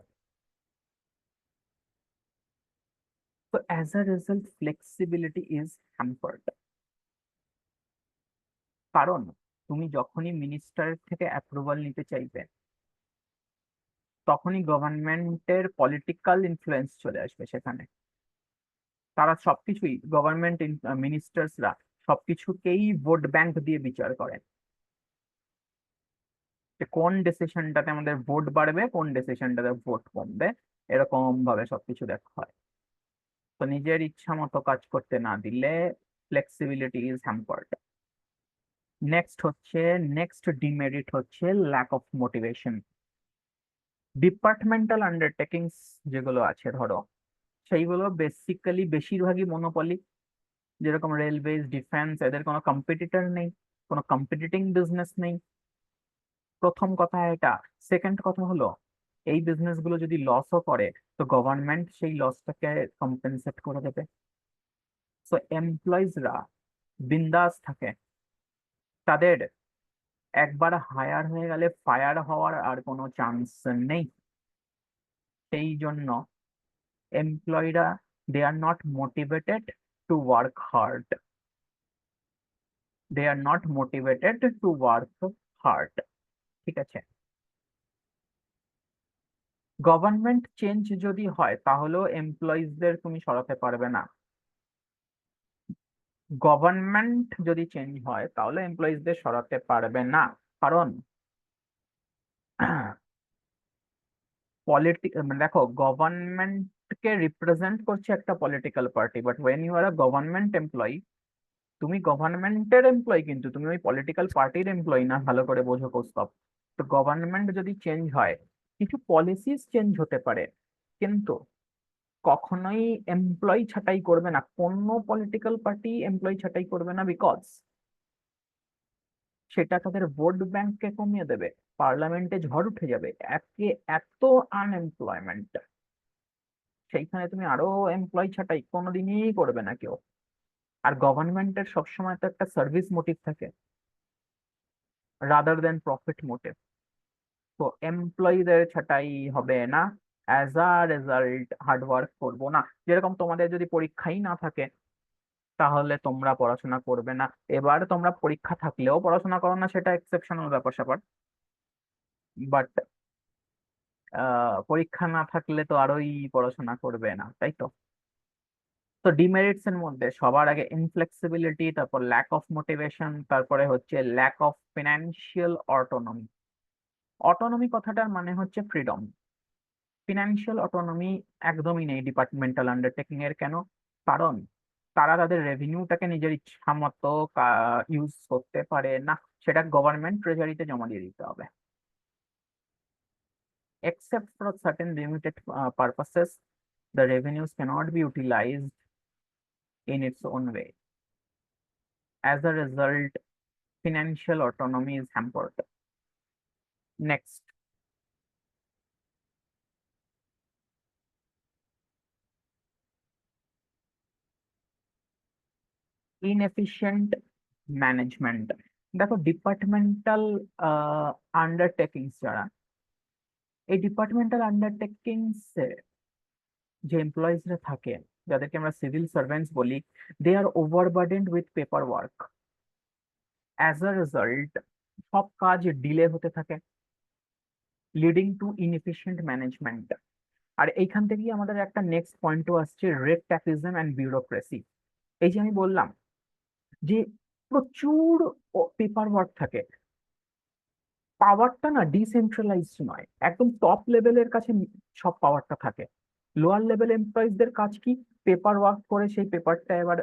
So as a result, flexibility is hampered. কারণ তুমি যখনই মিনিস্টারের থেকে অ্যাপ্রুভাল নিতে চাইবে, তখনই গভর্নমেন্টের পলিটিক্যাল ইনফ্লুয়েন্স চলে আসবে সেখানে। তারা সবকিছুই, গভর্নমেন্ট মিনিস্টার্সরা সবকিছুকেই ভোট ব্যাংক দিয়ে বিচার করেন, যে কোন ডিসিশনটাতে আমাদের ভোট বাড়বে, কোন ডিসিশনটাতে ভোট কমবে, এরকম ভাবে সবকিছু দেখা হয়। তো নিজের ইচ্ছা মতো কাজ করতে না দিলে flexibility is hampered. Next demerit হচ্ছে lack of motivation. Departmental undertakings যেগুলো আছে ধরো, সেইগুলো বেসিক্যালি বেশিরভাগই মনোপলি। যেরকম রেলওয়েজ, ডিফেন্স, এদের কোনো কম্পিটিটর নেই, কোনো কম্পিটিটিং বিজনেস নেই। প্রথম কথা এটা। সেকেন্ড কথা হলো, এই বিজনেস গুলো যদি লসও করে, তো গভর্নমেন্ট সেই লসটাকে কম্পেনসেট করে দেবে। সো এমপ্লয়িজরা বিন্দাস থাকে, তাদের একবার হায়ার হয়ে গেলে ফায়ার হওয়ার আর কোনো চান্স নেই। সেই জন্য এমপ্লয়িরা, they are not motivated to work hard, they are not motivated to work hard. ঠিক আছে, গভর্নমেন্ট চেঞ্জ যদি হয় তাহলেও এমপ্লয়িজদের তুমি সরাতে পারবে না। গভর্নমেন্ট যদি চেঞ্জ হয় তাহলে এমপ্লয়িজদের সরাতে পারবে না, কারণ মানে দেখো, গভর্নমেন্টকে রিপ্রেজেন্ট করছে একটা political party, but when you are a government employee, তুমি গভর্নমেন্টের এমপ্লয়ি, কিন্তু তুমি ওই পলিটিক্যাল পার্টির এমপ্লয়ি না। ভালো করে বোঝো কৌস্তব। তো গভর্নমেন্ট যদি চেঞ্জ হয়, কিছু পলিসিস চেঞ্জ হতে পারে, কিন্তু কখনোই এমপ্লয়ি ছাঁটাই করবে না, কোনো পলিটিক্যাল পার্টি এমপ্লয়ি ছাঁটাই করবে না, বিকজ সেটা তাদের ভোট ব্যাংককে কমিয়ে দেবে, পার্লামেন্টে ঝড় উঠে যাবে, একে এত আনএমপ্লয়মেন্ট, সেইখানে তুমি আরো এমপ্লয়ি ছাঁটাই কোনোদিনই করবে না কেউ। আর গভর্নমেন্টের সবসময় তো একটা সার্ভিস মোটিভ থাকে, রাদার দেন প্রফিট মোটিভ। তো এমপ্লয়ীদের ছাঁটাই হবে না, as a result hard work করবো না। যেরকম তোমাদের যদি পরীক্ষাই না থাকে, তাহলে তোমরা পড়াশোনা করবে না। এবার তোমরা পরীক্ষা থাকলেও পড়াশোনা করো না, সেটা এক্সেপশনাল ব্যাপার স্যাপার, বাট পরীক্ষা না থাকলে তো আরোই পড়াশোনা করবে না, তাই তো? তো ডিমেরিটস এর মধ্যে সবার আগে ইনফ্লেক্সিবিলিটি, তারপর ল্যাক অফ মোটিভেশন, তারপরে হচ্ছে lack of financial autonomy. Autonomy কথাটার মানে হচ্ছে ফ্রিডম। ফিনান্সিয়াল অটোনমি একদমই নেই ডিপার্টমেন্টাল আন্ডারটেকিং এর। কেন? কারণ তারা তাদের রেভিনিউটাকে নিজের ইচ্ছা মতো ইউজ করতে পারে না, সেটা গভর্নমেন্ট ট্রেজারিতে জমা দিয়ে দিতে হবে। Except for certain limited purposes, the revenues cannot be utilized in its own way. As a result, financial autonomy is hampered. Next, inefficient management. দেখো, ডিপার্টমেন্টাল আন্ডারটেকিংস যারা, এই ডিপার্টমেন্টাল আন্ডারটেকিংস যে এমপ্লয়িজরা থাকে, যাদেরকে আমরা সিভিল সার্ভেন্টস বলি, they are overburdened with paper work. As a result সব কাজ ডিলে হতে থাকে, লিডিং টু ইনএফিশিয়েন্ট ম্যানেজমেন্ট। আর এইখান থেকেই আমাদের একটা নেক্সট পয়েন্টও আসছে, রেড ট্যাপিজম অ্যান্ড বিউরোক্রেসি। এই যে আমি বললাম যে প্রচুর পেপার ওয়ার্ক থাকে, পাওয়ারটা না ডিসেন্ট্রালাইজড নয়, একদম টপ লেভেলের কাছে সব পাওয়ারটা থাকে। লোয়ার লেভেল এমপ্লয়িজদের কাজ কি, পেপার ওয়ার্ক করে সেই পেপারটা এবার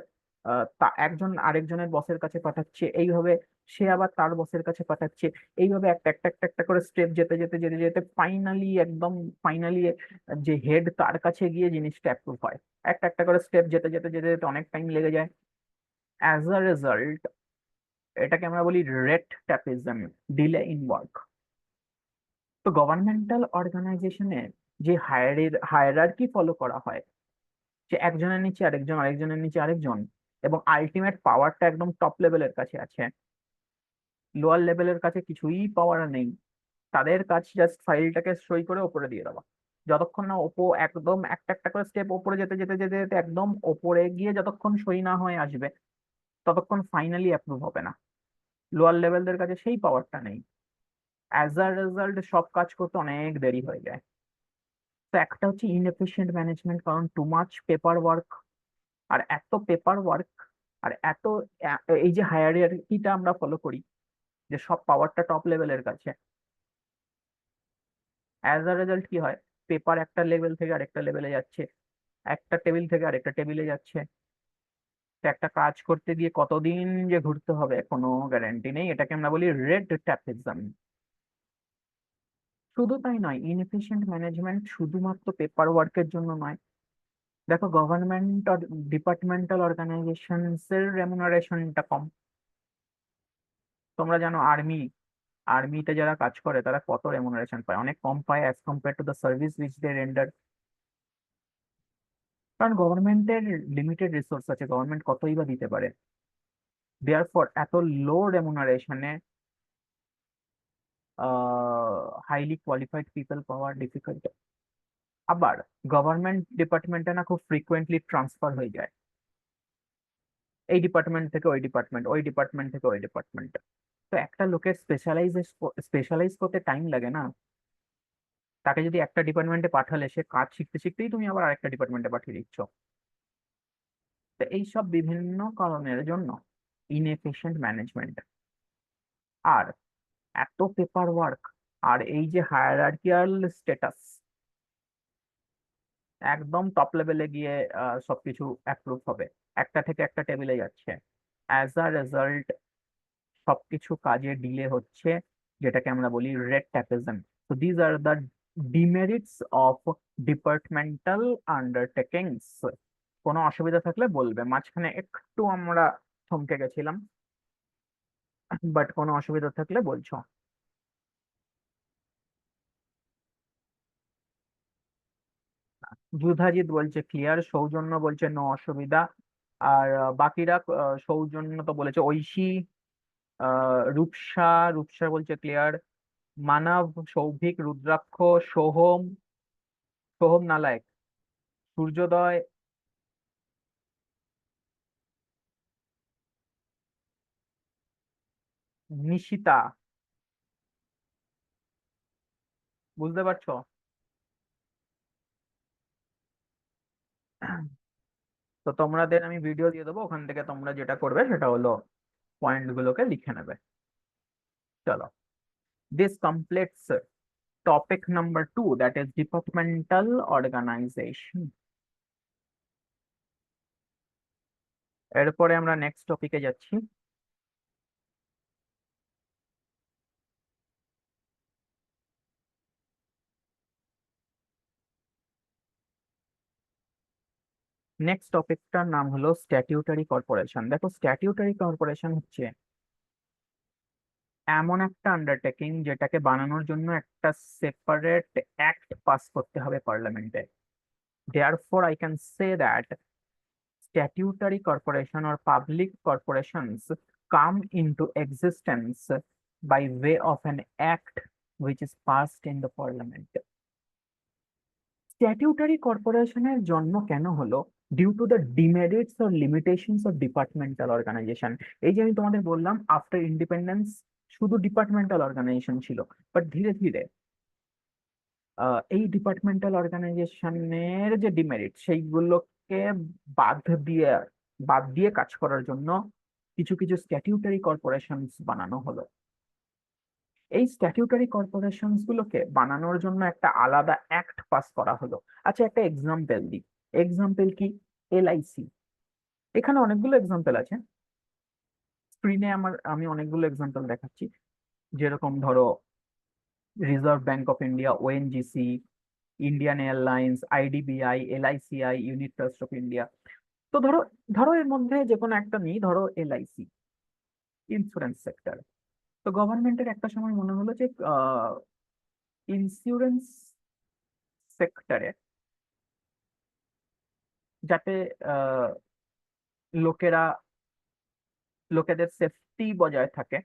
একজন আরেকজনের বসের কাছে পাঠাচ্ছে, এইভাবে সে আবার তার বসের কাছে পাঠাচ্ছে, এইভাবে একটা একটা একটা একটা করে স্টেপ যেতে যেতে যেতে যেতে ফাইনালি একদম ফাইনালি যে হেড তার কাছে গিয়ে জিনিসটা অ্যাপ্রুভ হয়। একটা একটা করে স্টেপ যেতে যেতে যেতে যেতে অনেক টাইম লেগে যায়। অ্যাজ আ রেজাল্ট এটাকে আমরা বলি রেট ট্যাপিজম, ডিলে ইন ওয়ার্ক। তো গভর্নমেন্টাল অর্গানাইজেশনে যে হায়ারার্কি ফলো করা হয়, যে একজনের নিচে আরেকজন, আরেকজনের নিচে আরেকজন, এবং আলটিমেট পাওয়ারটা একদম টপ লেভেলের কাছে আছে, লোয়ার লেভেলের কাছে কিছুই পাওয়ার নেই। তাদের কাজ জাস্ট ফাইলটাকে সই করে ওপরে দিয়ে দেওয়া। যতক্ষণ না একদম একটা একটা করে স্টেপ ওপরে যেতে যেতে যেতে যেতে একদম ওপরে গিয়ে যতক্ষণ সই না হয়ে আসবে, ততক্ষণ ফাইনালি অ্যাপ্রুভ হবে না। লোয়ার লেভেলদের কাছে সেই পাওয়ারটা নেই। অ্যাজ আ রেজাল্ট সব কাজ করতে অনেক দেরি হয়ে যায়। তো একটা হচ্ছে ইনএফিশিয়েন্ট ম্যানেজমেন্ট, কারণ টু মাচ পেপার ওয়ার্ক। আর এত পেপার ওয়ার্ক আর এই যে হায়ারার্কিটা আমরা ফলো করি, যে সব পাওয়ারটা টপ লেভেলের কাছে, অ্যাজ আ রেজাল্ট কি হয়, পেপার একটা লেভেল থেকে আরেকটা লেভেলে যাচ্ছে, একটা টেবিল থেকে আরেকটা টেবিলে যাচ্ছে। তো একটা কাজ করতে গিয়ে কতদিন যে ঘুরতে হবে কোনো গ্যারান্টি নেই। এটাকে আমরা বলি রেড ট্যাপিজম। শুধু তাই নয়, ইনএফিশিয়েন্ট ম্যানেজমেন্ট শুধুমাত্র পেপার ওয়ার্কের জন্য নয়। দেখো গভর্নমেন্ট আর ডিপার্টমেন্টাল অর্গানাইজেশনস এর রেমুনারেশনটা কম। তোমরা জানো আর্মিতে যারা কাজ করে তারা কত রেমুনারেশন পায়, অনেক কম পায় as compare to the service which they render. কারণ গভর্নমেন্টের লিমিটেড রিসোর্স আছে, গভর্নমেন্ট কতই বা দিতে পারে। দেয়ারফর এত লো রেমুনারেশনে হাইলি কোয়ালিফাইড পিপল পাওয়া ডিফিকাল্ট। আবার গভর্নমেন্ট ডিপার্টমেন্টে না খুব ফ্রিকোয়েন্টলি ট্রান্সফার হয়ে যায়, এই ডিপার্টমেন্ট থেকে ওই ডিপার্টমেন্ট, ওই ডিপার্টমেন্ট থেকে ওই ডিপার্টমেন্ট। তো একটা লোকের স্পেশালাইজ করতে টাইম লাগে না। তাকে যদি একটা ডিপার্টমেন্টে পাঠালে সে কাজ শিখতে শিখতেই তুমি আবার আরেকটা ডিপার্টমেন্টে পাঠিয়ে দিচ্ছ। তো এইসব বিভিন্ন কারণের জন্য ইনএফিশিয়েন্ট ম্যানেজমেন্ট। আর এত পেপার ওয়ার্ক, আর এই যে হায়ারার্কিয়াল স্ট্যাটাস, একদম টপ লেভেলে গিয়ে সবকিছু অ্যাপ্রুভ হবে, একটা থেকে একটা টেবিলে যাচ্ছে। অ্যাজ আ রেজাল্ট সবকিছু কাজে ডিলে হচ্ছে, যেটাকে আমরা বলি রেড ট্যাপিজম। তো these are the demerits of departmental undertakings. কোনো অসুবিধা থাকলে বলবে, মাঝখানে একটু আমরা থমকে গেছিলাম, বাট কোনো অসুবিধা থাকলে বলছো। যুধাজিৎ বলছে ক্লিয়ার, সৌজন্য বলছে নো অসুবিধা। আর বাকিরা সৌজন্য তো বলেছে, ঐশী, রূপসা, রূপসা বলছে ক্লিয়ার, মানব, সৌভিক, রুদ্রাক্ষ, সোহম, সোহম নালায়েক, সূর্যোদয়, নিশিতা। বুঝতে পারছো? তো তোমাদের আমি ভিডিও দিয়ে দেবো, ওখান থেকে তোমরা যেটা করবে সেটা হলো পয়েন্ট গুলোকে লিখে নেবে। চলো, this completes topic number 2, that is departmental organization. এরপরে আমরা নেক্সট টপিকে যাচ্ছি। নেক্সট টপিকটার নাম হলো স্ট্যাটিউটারি কর্পোরেশন। দেখো স্ট্যাটিউটারি কর্পোরেশন হচ্ছে এমন একটা আন্ডারটেকিং যেটাকে বানানোর জন্য একটা সেপারেট অ্যাক্ট পাস করতে হবে পার্লামেন্টে। Therefore I can say that statutory corporation or public corporations come into existence by way of an act which is passed in the parliament. Statutory কর্পোরেশনের জন্ম কেন হলো? Due to the demerits or limitations of departmental organization. এই যে আমি তোমাদের বললাম after independence শুধু ডিপার্টমেন্টাল অর্গানাইজেশন ছিল, বাট ধীরে ধীরে এই ডিপার্টমেন্টাল অর্গানাইজেশনের যে ডিমেরিট সেইগুলোকে বাদ দিয়ে বাদ দিয়ে কাজ করার জন্য কিছু কিছু স্ট্যাটিউটারি কর্পোরেশনস বানানো হলো। এই স্ট্যাটিউটারি কর্পোরেশনস গুলোকে বানানোর জন্য একটা আলাদা অ্যাক্ট পাস করা হলো। আচ্ছা, একটা এক্সাম্পল দিই। এক্সাম্পল কি? এলআইসি। এখানে অনেকগুলো এক্সাম্পল আছে, স্ক্রিনে আমি অনেকগুলো এক্সাম্পল দেখাচ্ছি। যেরকম ধরো reserve bank of India, ONGC, Indian airlines, IDBI, LICI, unit trust of India. তো ধরো ধরো এর মধ্যে যে কোনো একটা নিই, ধরো এলআইসি, ইন্স্যুরেন্স সেক্টর। তো গভর্নমেন্টের একটা সময় মনে হলো যে ইন্স্যুরেন্স সেক্টরে যাতে আহ, লোকেরা লোকেদের সেফটি বজায় থাকে,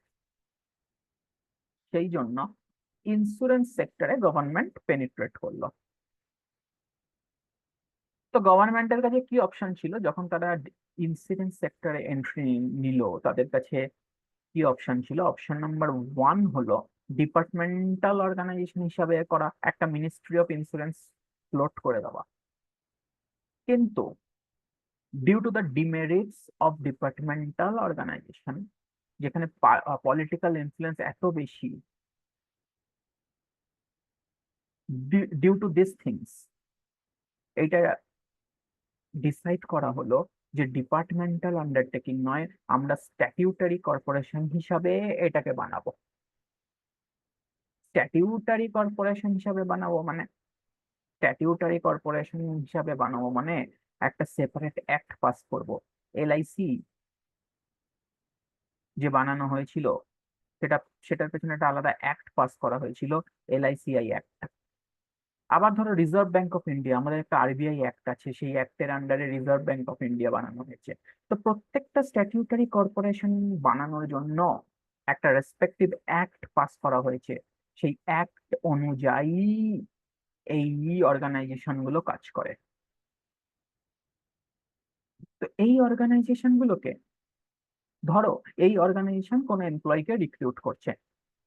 সেই জন্য ইন্স্যুরেন্স সেক্টরে গভর্নমেন্ট পেনিট্রেট করলো। তো গভর্নমেন্টের কাছে কি অপশন ছিল যখন তারা ইন্স্যুরেন্স সেক্টরে এন্ট্রি নিল? তাদের কাছে কি অপশন ছিল? অপশন নাম্বার ওয়ান হলো ডিপার্টমেন্টাল অর্গানাইজেশন হিসাবে করা, একটা মিনিস্ট্রি অফ ইন্স্যুরেন্স ফ্লোট করে দেওয়া। কিন্তু due to the demerits of departmental organization, যেখানে পলিটিক্যাল ইনফ্লুয়েন্স এত বেশি, ডিউ টু দিস থিংস এইটা ডিসাইড করা হলো যে ডিপার্টমেন্টাল আন্ডারটেকিং নয়, আমরা স্ট্যাটিউটারি কর্পোরেশন হিসাবে এটাকে বানাবো। স্ট্যাটিউটারি কর্পোরেশন হিসাবে বানাবো মানে স্ট্যাটিউটারি কর্পোরেশন হিসাবে বানাবো মানে একটা সেপারেট অ্যাক্ট পাস করব। এলআইসি যে বানানো হয়েছিল, সেটা সেটার পেছনে একটা আলাদা অ্যাক্ট পাস করা হয়েছিল, এলআইসিআই অ্যাক্ট। আবার ধরো রিজার্ভ ব্যাংক অফ ইন্ডিয়া, আমাদের একটা আরবিআই অ্যাক্ট আছে, সেই অ্যাক্টের আন্ডারে রিজার্ভ ব্যাংক অফ ইন্ডিয়া বানানো হয়েছে। তো প্রত্যেকটা স্ট্যাটিউটারি কর্পোরেশন বানানোর জন্য একটা রেসপেক্টিভ অ্যাক্ট পাস করা হয়েছে। সেই অ্যাক্ট অনুযায়ী এই অর্গানাইজেশন গুলো কাজ করে। তো এই অর্গানাইজেশন গুলোকে, ধরো এই অর্গানাইজেশন কোনো এমপ্লয়কে রিক্রুট করছে,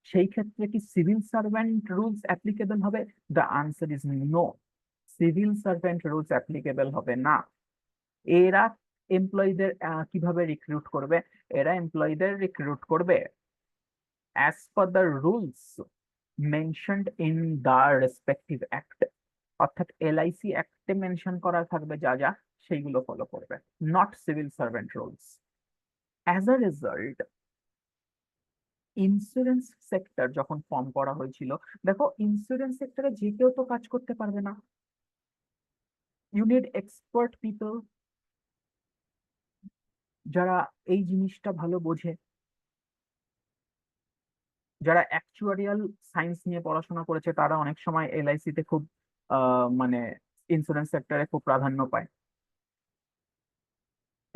সেই ক্ষেত্রে কি সিভিল সার্ভেন্ট রুলস অ্যাপ্লিকেবল হবে? The answer is no. Civil servant rules applicable হবে না। এরা এমপ্লয়ীদের কিভাবে রিক্রুট করবে? এরা এমপ্লয়ীদের রিক্রুট করবে as per the rules mentioned in the respective act. অর্থাৎ এলআইসি অ্যাক্টে মেনশন করা থাকবে যা যা, সেইগুলো ফলো করবে, not civil servant rules. As a result, insurance sector যখন ফর্ম করা হয়েছিল, দেখো ইন্স্যুরেন্স সেক্টরে যে কেউ তো কাজ করতে পারবে না। ইউ নিড এক্সপার্ট পিপল, যারা এই জিনিসটা ভালো বোঝে, যারা অ্যাকচুয়ারিয়াল সায়েন্স নিয়ে পড়াশোনা করেছে, তারা অনেক সময় এলআইসি তে খুব মানে ইন্স্যুরেন্স সেক্টরে খুব প্রাধান্য পায়।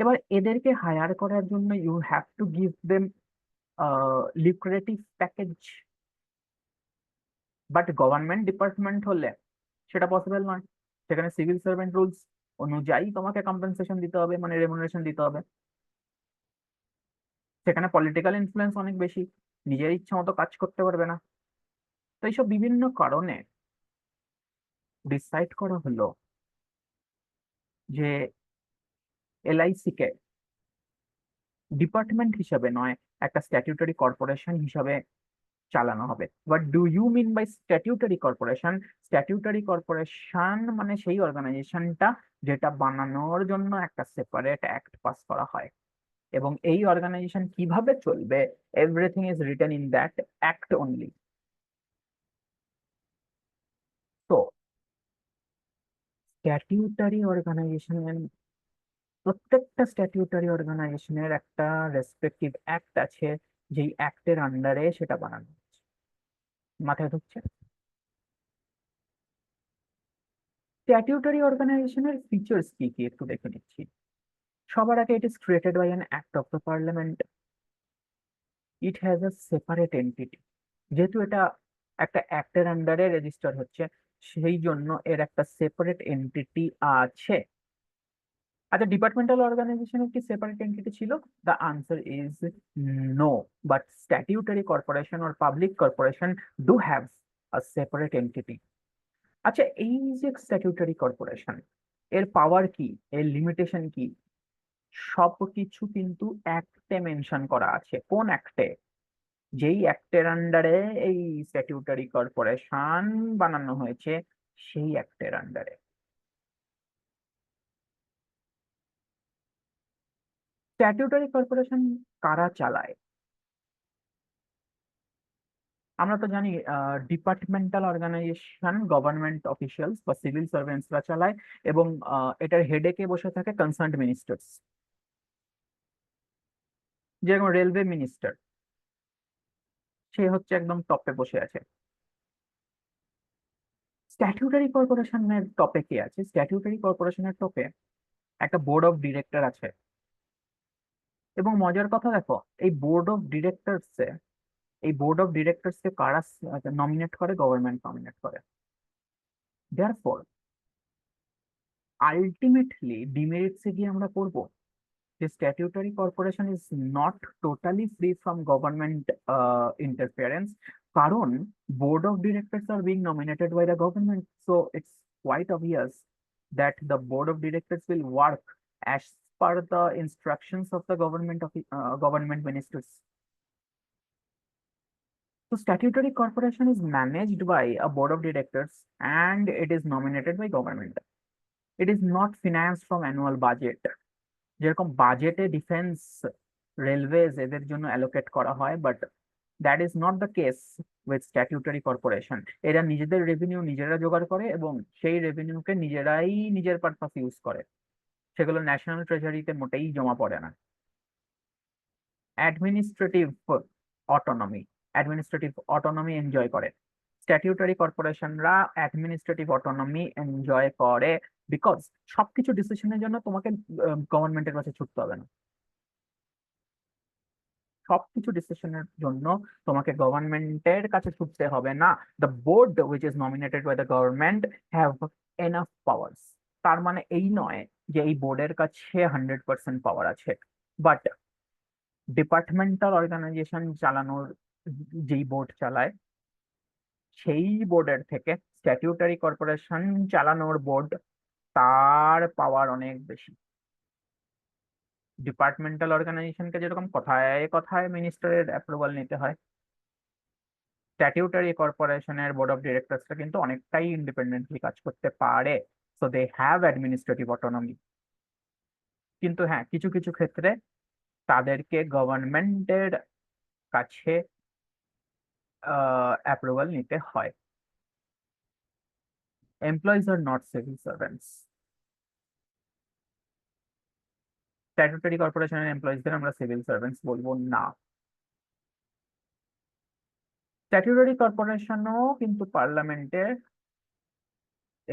এবার এদেরকে হায়ার করার জন্য you have to give them lucrative package. But government department হলে সেটা পসিবল নয়। সেখানে সিভিল সার্ভেন্ট রুলস অনুযায়ী তোমাকে কম্পেনসেশন দিতে হবে, মানে রেমুনারেশন দিতে হবে। সেখানে পলিটিক্যাল ইনফ্লুয়েন্স অনেক বেশি, নিজের ইচ্ছা মতো কাজ করতে পারবে না। তো এইসব বিভিন্ন কারণে ডিসাইড করা হলো যে এলআইসি কে ডিপার্টমেন্ট হিসাবে নয়, একটা স্ট্যাটিউটারি কর্পোরেশন হিসাবে চালানো হবে। But do you mean by statutory corporation? Statutory corporation মানে সেই অর্গানাইজেশনটা যেটা বানানোর জন্য একটা সেপারেট অ্যাক্ট পাস করা হয়, এবং এই অর্গানাইজেশন কিভাবে চলবে, everything is written in that act only. তো স্ট্যাটিউটারি অর্গানাইজেশনের, প্রত্যেকটা স্ট্যাটিউটারি অর্গানাইজেশনের একটা রেসপেক্টিভ অ্যাক্ট আছে, যেই অ্যাক্টের আন্ডারে সেটা বানানো হচ্ছে। মাথায় ঢুকছে? স্ট্যাটিউটারি অর্গানাইজেশনের ফিচার্স কি কি একটু দেখে নিচ্ছি। সবার আগে, it is created by an act of the parliament. It has a separate entity. যেহেতু এটা একটা অ্যাক্টের আন্ডারে রেজিস্টার হচ্ছে, সেই জন্য এর একটা সেপারেট এন্টিটি আছে। আচ্ছা, ডিপার্টমেন্টাল অর্গানাইজেশনের কি সেপারেট এন্টিটি ছিল? The answer is no. But statutory corporation or public corporation do have a separate entity. আচ্ছা, এই যে স্ট্যাটিউটারি কর্পোরেশন, এর পাওয়ার কি, এর লিমিটেশন কি, সবকিছু কিন্তু অ্যাক্টে মেনশন করা আছে। কোন অ্যাক্টে? যেই অ্যাক্টের আন্ডারে এই স্ট্যাটিউটারি কর্পোরেশন বানানো হয়েছে, সেই অ্যাক্টের আন্ডারে। স্ট্যাটিউটারি কর্পোরেশন কারা চালায়? আমরা তো জানি ডিপার্টমেন্টাল অর্গানাইজেশন, গভর্নমেন্ট অফিসিয়ালস বা সিভিল সার্ভেন্টসরা চালায়, এবং এটার হেডে কে বসে থাকে? Concerned ministers. যেরকম রেলওয়ে মিনিস্টার, সে হচ্ছে একদম টপে বসে আছে। স্ট্যাটিউটারি কর্পোরেশনের টপে কে আছে? স্ট্যাটিউটারি কর্পোরেশনের টপে একটা বোর্ড অফ ডিরেক্টর আছে। এবং মজার কথা দেখো, এই বোর্ড অফ ডিরেক্টরস এই বোর্ড অফ ডিরেক্টরস কে কারা নমিনেট করে? গভর্নমেন্ট নমিনেট করে। দেয়ারফর আলটিমেটলি ডিমেরিটসে গিয়ে আমরা করব যে statutory corporation is not totally free from government interference, কারণ board of directors are being nominated by the government, so it's quite obvious that the board of directors will work as per the instructions of the government ministers. So statutory corporation is managed by a board of directors and it is nominated by government. It is not financed from annual budget. যেরকম বাজেটে defence, railways এদের জন্য allocate করা হয়, but that is not the case with statutory corporation. এরা নিজেদের revenue নিজেরা জোগাড় করে এবং সেই রেভিনিউকে নিজেরাই নিজের পারপাস ইউজ করে, সেগুলো ন্যাশনাল ট্রেজারিতে মোটেই জমা পড়ে না। Administrative autonomy, administrative autonomy enjoy করে। স্ট্যাটিউটারি কর্পোরেশনরা অ্যাডমিনিস্ট্রেটিভ অটোনমি এনজয় করে বিকজ সবকিছু ডিসিশনের জন্য তোমাকে গভর্নমেন্টের কাছে ছুটতে হবে না। সবকিছু ডিসিশনের জন্য তোমাকে গভর্নমেন্টের কাছে ছুটতে হবে না। The board which is nominated by the government have enough powers. তার মানে এই নয় যে এই বোর্ডের কাছে 100% পাওয়ার আছে, বাট ডিপার্টমেন্টাল অর্গানাইজেশন চালানোর যেই বোর্ড চালায়, সেই বোর্ডের থেকে স্ট্যাটিউটারি কর্পোরেশন চালানোর বোর্ড, তার পাওয়ার অনেক বেশি। ডিপার্টমেন্টাল অর্গানাইজেশনকে যেরকম কথায় কথায় মিনিস্টারের অ্যাপ্রুভাল নিতে হয়, স্ট্যাটিউটারি কর্পোরেশনের বোর্ড অফ ডিরেক্টরসরা কিন্তু অনেকটাই ইন্ডিপেন্ডেন্টলি কাজ করতে পারে, so they have administrative autonomy. কিন্তু হ্যাঁ, কিছু কিছু ক্ষেত্রে তাদেরকে গভর্নমেন্টের কাছে অ্যাপ্রুভাল নিতে হয়। Employees are not civil servants. Statutory কর্পোরেশনের এমপ্লয়িজদের আমরা সিভিল সার্ভেন্টস বলবো না। স্ট্যাটুটরি কর্পোরেশনও কিন্তু পার্লামেন্টে,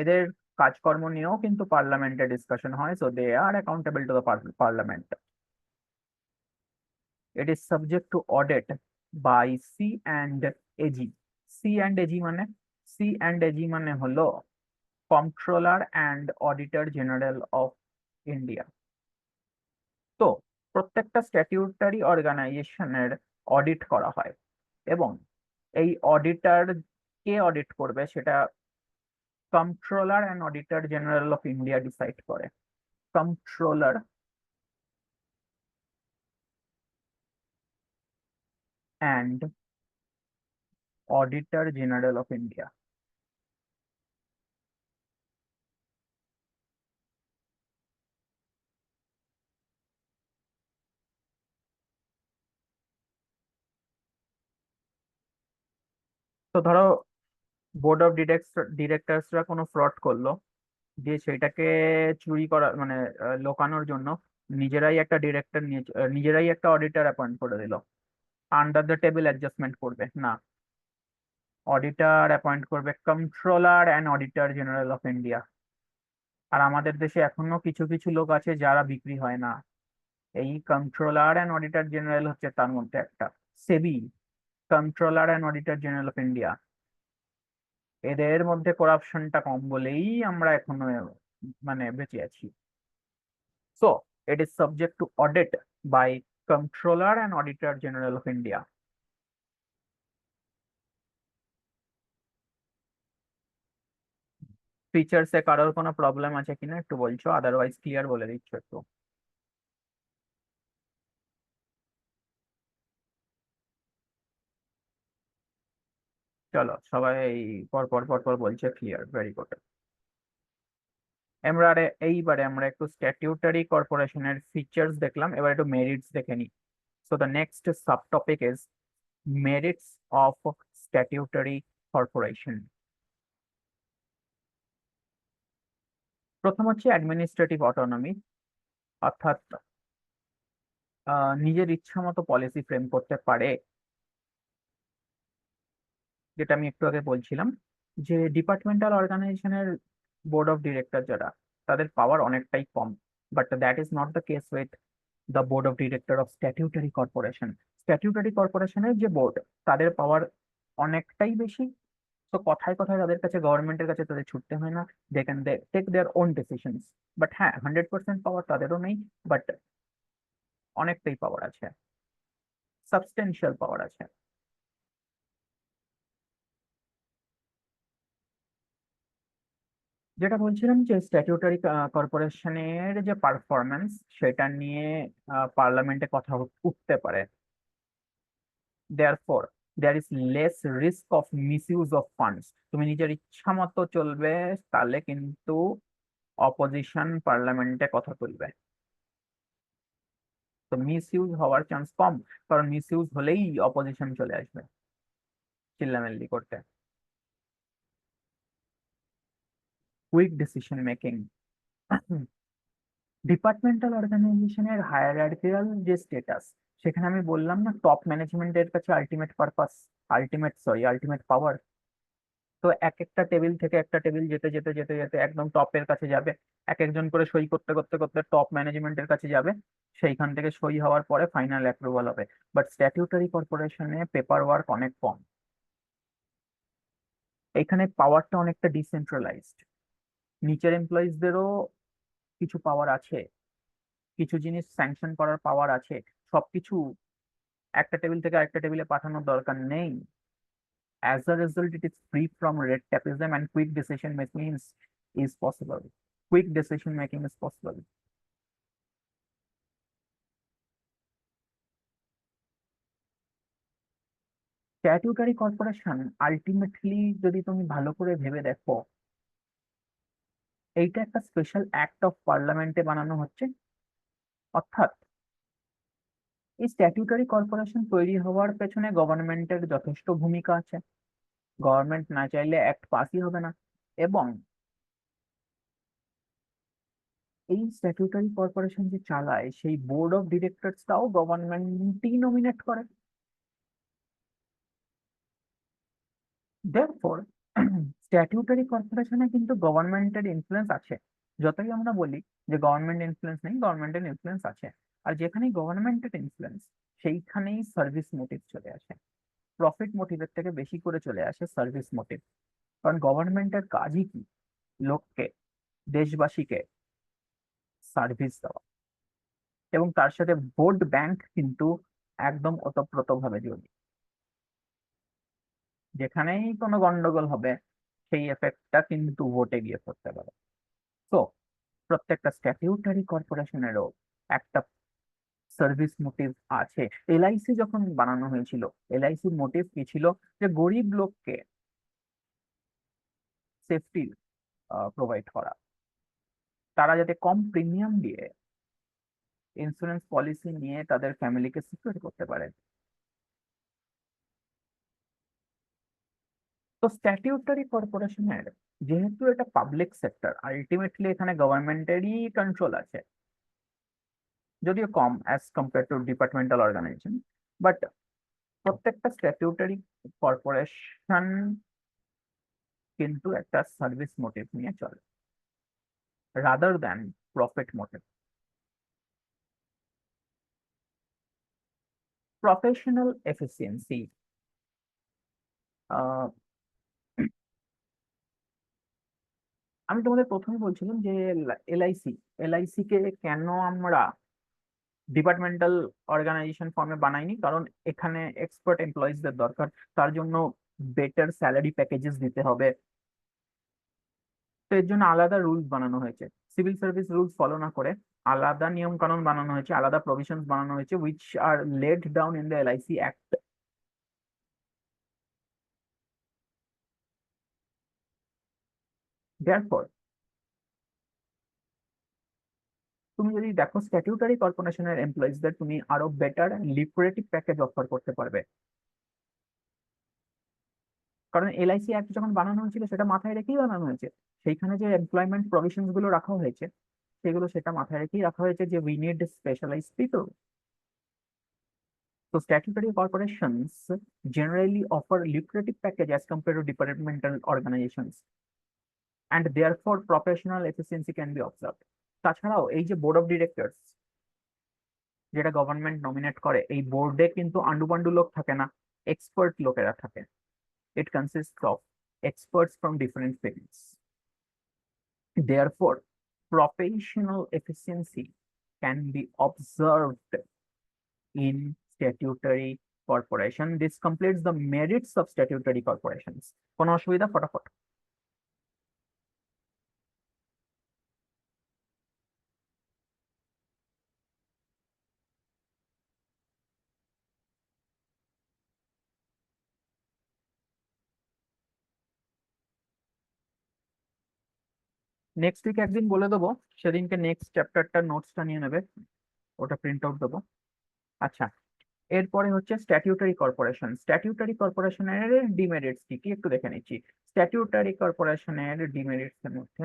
এদের কাজকর্ম নিয়েও কিন্তু পার্লামেন্টে ডিসকাশন হয়, so they are accountable to the parliament. It is subject to audit by C and AG. C and AG মানে, সি অ্যান্ড এজি মানে হলো controller and auditor general of India. তো প্রত্যেকটা স্ট্যাটিউটারি অর্গানাইজেশনের অডিট করা হয় এবং এই অডিটর কে অডিট করবে সেটা controller and auditor general of India decide করে। Controller and auditor general of India. তো ধরো বোর্ড অফ ডিরেক্টরসরা কোনো ফ্রড করলো, দিয়ে সেটাকে চুরি করা মানে লোকানোর জন্য নিজেরাই একটা ডিরেক্টর নিয়ে নিজেরাই একটা অডিটর অ্যাপয়েন্ট করে দিল। আন্ডার দ্য টেবিল অ্যাডজাস্টমেন্ট করবে না, অডিটর অ্যাপয়েন্ট করবে controller and auditor general of India. আর আমাদের দেশে এখনো কিছু কিছু লোক আছে যারা বিক্রি হয় না, এই কন্ট্রোলার অ্যান্ড অডিটর জেনারেল হচ্ছে তার মধ্যে একটা। SEBI, controller and auditor general of India, এদের মধ্যে করাপশনটা কম বলেই আমরা এখনো মানে বেঁচে আছি। So it is subject to audit by controller and auditor general of India. ফিচার্সে কারোর কোনো প্রবলেম আছে কিনা একটু বলছো, আদারওয়াইজ ক্লিয়ার বলে দিচ্ছ একটু। চলো সবাই পর পর পর পর বলছে ক্লিয়ার, ভেরি গুড। এইবারে আমরা একটু স্ট্যাটিউটারি কর্পোরেশনের ফিচার্স দেখলাম, এবার একটু মেরিটস দেখে নিই। So the next sub topic is merits of statutory corporation. প্রথম হচ্ছে অ্যাডমিনিস্ট্রেটিভ অটোনমি, অর্থাৎ নিজের ইচ্ছা মতো পলিসি ফ্রেম করতে পারে। যেটা আমি একটু আগে বলছিলাম যে ডিপার্টমেন্টাল অর্গানাইজেশনের বোর্ড অফ ডিরেক্টর যারা, তাদের পাওয়ার অনেকটাই কম, but that is not the case with the board of director of statutory corporation. Statutory কর্পোরেশনের যে বোর্ড, তাদের পাওয়ার অনেকটাই বেশি। তো কথায় কথায় তাদের কাছে, গভর্নমেন্টের কাছে তাদের ছুটতে হয় না, they can they take their own decisions. But হ্যাঁ, 100% পাওয়ার তাদেরও নেই, বাট অনেকটাই পাওয়ার আছে, সাবস্টেনশিয়াল পাওয়ার আছে। যেটা বলছিলাম যে স্ট্যাটিউটারি কর্পোরেশনের যে পারফরমেন্স, সেটা নিয়ে পার্লামেন্টে কথা উঠতে পারে। Therefore there is less risk of misuse of funds. তুমি নিজের ইচ্ছা মতো চলবে, তাহলে কিন্তু অপোজিশন পার্লামেন্টে কথা তুলবে, তো মিসইউজ হওয়ার চান্স কম, কারণ মিসইউজ হলেই অপোজিশন চলে আসবে চিল্লামিল্লি করতে। কুইক ডিসিশন মেকিং, ডিপার্টমেন্টাল অর্গানাইজেশনের হায়ারার্কিক্যাল যে স্টেটাস, সেখানে আমি বললাম না টপ ম্যানেজমেন্টের কাছে আলটিমেট পারপাস, আলটিমেট পাওয়ার। তো এক একটা টেবিল থেকে একটা টেবিল যেতে যেতে যেতে যেতে একদম টপের কাছে যাবে, এক একজন করে সই করতে করতে করতে টপ ম্যানেজমেন্টের কাছে যাবে, সেইখান থেকে সই হওয়ার পরে ফাইনাল অ্যাপ্রুভাল হবে। বাট স্ট্যাটিউটারি কর্পোরেশনে পেপার ওয়ার্ক অনেক কম, এখানে পাওয়ারটা অনেকটা ডিসেন্ট্রালাইজড। নিচের এমপ্লয়িজদেরও কিছু পাওয়ার আছে, কিছু জিনিস স্যাংশন করার পাওয়ার আছে, সবকিছু একটা টেবিল থেকে আরেকটা টেবিলে পাঠানোর দরকার নেই। As a result, it is free from red tapeism and quick decision making is possible. Quick decision making is possible. Statutory corporation ultimately যদি তুমি ভালো করে ভেবে দেখো, এইটা একটা স্পেশাল অ্যাক্ট অফ পার্লামেন্টে বানানো হচ্ছে। অর্থাৎ এই স্ট্যাটিউটারি কর্পোরেশন তৈরি হওয়ার পেছনে গভর্নমেন্টের যথেষ্ট ভূমিকা আছে, গভর্নমেন্ট না চাইলে অ্যাক্ট পাসই হবে না। এবং এই স্ট্যাটিউটারি কর্পোরেশন যে চালায়, সেই বোর্ড অফ ডিরেক্টরসটাও গভর্নমেন্টই নমিনেট করে। দেয়ারফর স্ট্যাটিউটারি কর্পোরেশনে কিন্তু গভর্নমেন্টের ইনফ্লুয়েন্স আছে। যতই আমরা বলি যে গভর্নমেন্ট ইনফ্লুয়েন্স নেই, গভর্নমেন্টের ইনফ্লুয়েন্স আছে। আর যেখানেই গভর্নমেন্টের ইনফ্লুয়েন্স, সেইখানেই সার্ভিস মোটিভ চলে আসে, প্রফিট মোটিভের থেকে বেশি করে চলে আসে সার্ভিস মোটিভ। কারণ গভর্নমেন্টের কাজই কি? লোককে, দেশবাসীকে সার্ভিস দেওয়া। এবং তার সাথে ভোট ব্যাংক কিন্তু একদম ওতপ্রোতভাবে জড়িত। যেখানেই কোনো গন্ডগোল হবে, সেই এফেক্টটা কিন্তু ভোটে গিয়ে পড়তে পারে। তো প্রত্যেকটা স্ট্যাটিউটারি কর্পোরেশনেরও একটা সার্ভিস মোটিভ আছে। এলআইসি যখন বানানো হয়েছিল, এলআইসির মোটিভ কি ছিল? যে গরিব লোককে সেফটি প্রোভাইড করা, তারা যাতে কম প্রিমিয়াম দিয়ে ইন্স্যুরেন্স পলিসি নিয়ে তাদের ফ্যামিলিকে সিকিউর করতে পারে। তো স্ট্যাটিউটারি কর্পোরেশনের, যেহেতু এটা পাবলিক সেক্টর, আলটিমেটলি এখানে গভর্নমেন্টেরই কন্ট্রোল আছে, যদিও কম as compare to departmental organization. But প্রত্যেকটা স্ট্যাটিউটারি কর্পোরেশন কিন্তু একটা সার্ভিস মোটিভ নিয়ে চলে, rather than profit motive. Professional efficiency, আমি তোমাদের প্রথমে বলছিলাম যে এলআইসি, এলআইসি কে কেন আমরা ডিপার্টমেন্টাল অর্গানাইজেশন ফর্মে বানাইনি, কারণ এখানে এক্সপার্ট এমপ্লয়িজদের দরকার, তার জন্য বেটার স্যালারি প্যাকেজেস দিতে হবে, তো এর জন্য আলাদা রুলস বানানো হয়েছে, সিভিল সার্ভিস রুলস ফলো না করে আলাদা নিয়ম কানুন বানানো হয়েছে, আলাদা প্রভিশনস বানানো হয়েছে, which are laid down in the LIC act. Therefore তুমি যদি দেখো স্ট্যাটিউটারি কর্পোরেশনের এমপ্লয়িজদের তুমি আরো বেটার লিকুইডিটি প্যাকেজ অফার করতে পারবে। কারণ এলআইসি অ্যাক্ট যখন বানানো হয়েছিল সেটা মাথায় রেখেই বানানো হয়েছে, সেইখানে যে এমপ্লয়মেন্ট প্রভিশনস গুলো রাখা হয়েছে সেগুলো সেটা মাথায় রেখেই রাখা হয়েছে যে we need specialized people. So statutory corporations generally offer lucrative package as compared to departmental organizations, and therefore professional efficiency can be observed. তাছাড়াও এই যে বোর্ড অফ ডিরেক্টরস যেটা গভর্নমেন্ট নমিনেট করে, এই বোর্ডে কিন্তু আন্ডুপান্ডু লোক থাকে না, এক্সপার্ট লোকেরা থাকে। ইট consist of experts from different fields. Therefore, professional efficiency can be observed in statutory corporation. This completes the merits of statutory corporations. কোনো অসুবিধা? ফটাফট। নেক্সট উইক একদিন বলে দেবো, সেদিনকে নেক্সট চ্যাপ্টারটা নোটসটা নিয়ে নেবে, ওটা প্রিন্ট আউট দেবো। আচ্ছা, এরপরে হচ্ছে স্ট্যাটিউটারি কর্পোরেশন। স্ট্যাটিউটারি কর্পোরেশনের ডিমেরিটস কি কি একটু দেখে নিচ্ছি। স্ট্যাটিউটারি কর্পোরেশনের ডিমেরিটস এর মধ্যে,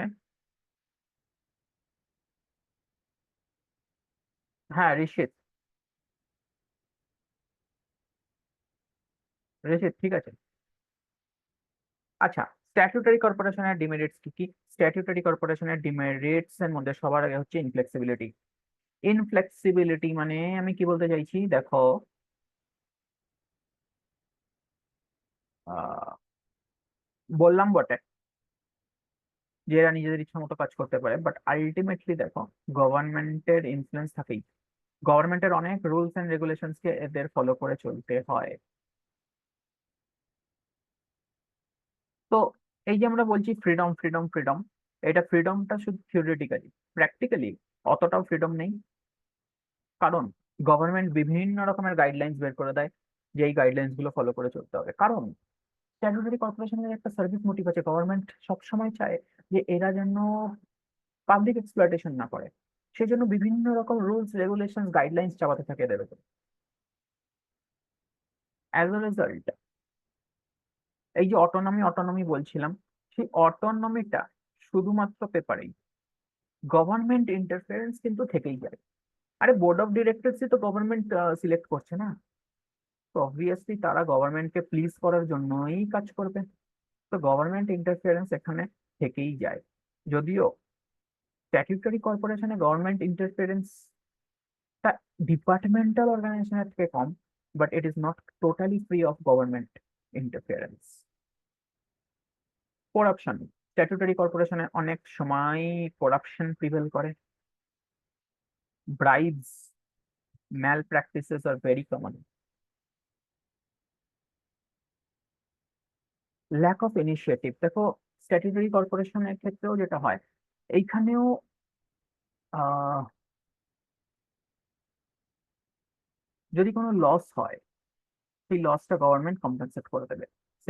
হ্যাঁ ঋষিত, ঋষিত ঠিক আছে। আচ্ছা, স্ট্যাটিউটারি কর্পোরেশনের ডিমেরিটস কি কি? স্ট্যাটিউটারি কর্পোরেশনের ডিমেরিটস এর মধ্যে সবার আগে হচ্ছে ইনফ্লেক্সিবিলিটি। ইনফ্লেক্সিবিলিটি মানে আমি কি বলতে চাইছি দেখো, আহ, বললাম বটে যে এরা নিজেদের ইচ্ছা মতো কাজ করতে পারে, বাট আলটিমেটলি দেখো গভর্নমেন্টের ইনফ্লুয়েন্স থাকেই, গভর্নমেন্টের অনেক রুলস এন্ড রেগুলেশনস কে এদের ফলো করে চলতে হয়। তো এই যে আমরা বলছি ফ্রিডম ফ্রিডম ফ্রিডম, এটা ফ্রিডমটা শুধু থিওরিটিক্যালি, প্র্যাকটিক্যালি অতটাও ফ্রিডম নেই। কারণ গভর্নমেন্ট বিভিন্ন রকমের গাইডলাইন্স বের করে দেয় যে এই গাইডলাইন্স গুলো ফলো করে চলতে হবে। কারণ স্ট্যাটিউটরি কর্পোরেশনের একটা সার্ভিস মোটিভ আছে, গভর্নমেন্ট সবসময় চায় যে এরা যেন পাবলিক এক্সপ্লয়টেশন না করে, সেজন্য বিভিন্ন রকম রুলস রেগুলেশন গাইডলাইন্স চাপাতে থাকে এদের উপর। অ্যাজ আ রেজাল্ট এই যে অটোনমি অটোনমি বলছিলাম, সেই অটোনমিটা শুধুমাত্র পেপারেই, গভর্নমেন্ট ইন্টারফারেন্স কিন্তু থেকেই যায়। আরে বোর্ড অফ ডিরেক্টরসই তো গভর্নমেন্ট সিলেক্ট করছে না, তো অবভিয়াসলি তারা গভর্নমেন্টকে প্লিজ করার জন্যই কাজ করবে। তো গভর্নমেন্ট ইন্টারফারেন্স এখানে থেকেই যায়। যদিও স্ট্যাটিউটরি কর্পোরেশনে গভর্নমেন্ট ইন্টারফারেন্সটা ডিপার্টমেন্টাল অর্গানাইজেশনের থেকে কম, but it is not totally free of government interference. Corruption, statutory কর্পোরেশনে অনেক সময় করাপশন প্রিভেল করে, bribes, malpractices are very common. Lack of initiative দেখো, স্ট্যাটুটরি কর্পোরেশনের ক্ষেত্রেও যেটা হয়, এইখানেও আহ, যদি কোনো লস হয় সেই লসটা গভর্নমেন্ট কম্পেনসেট করে দেবে।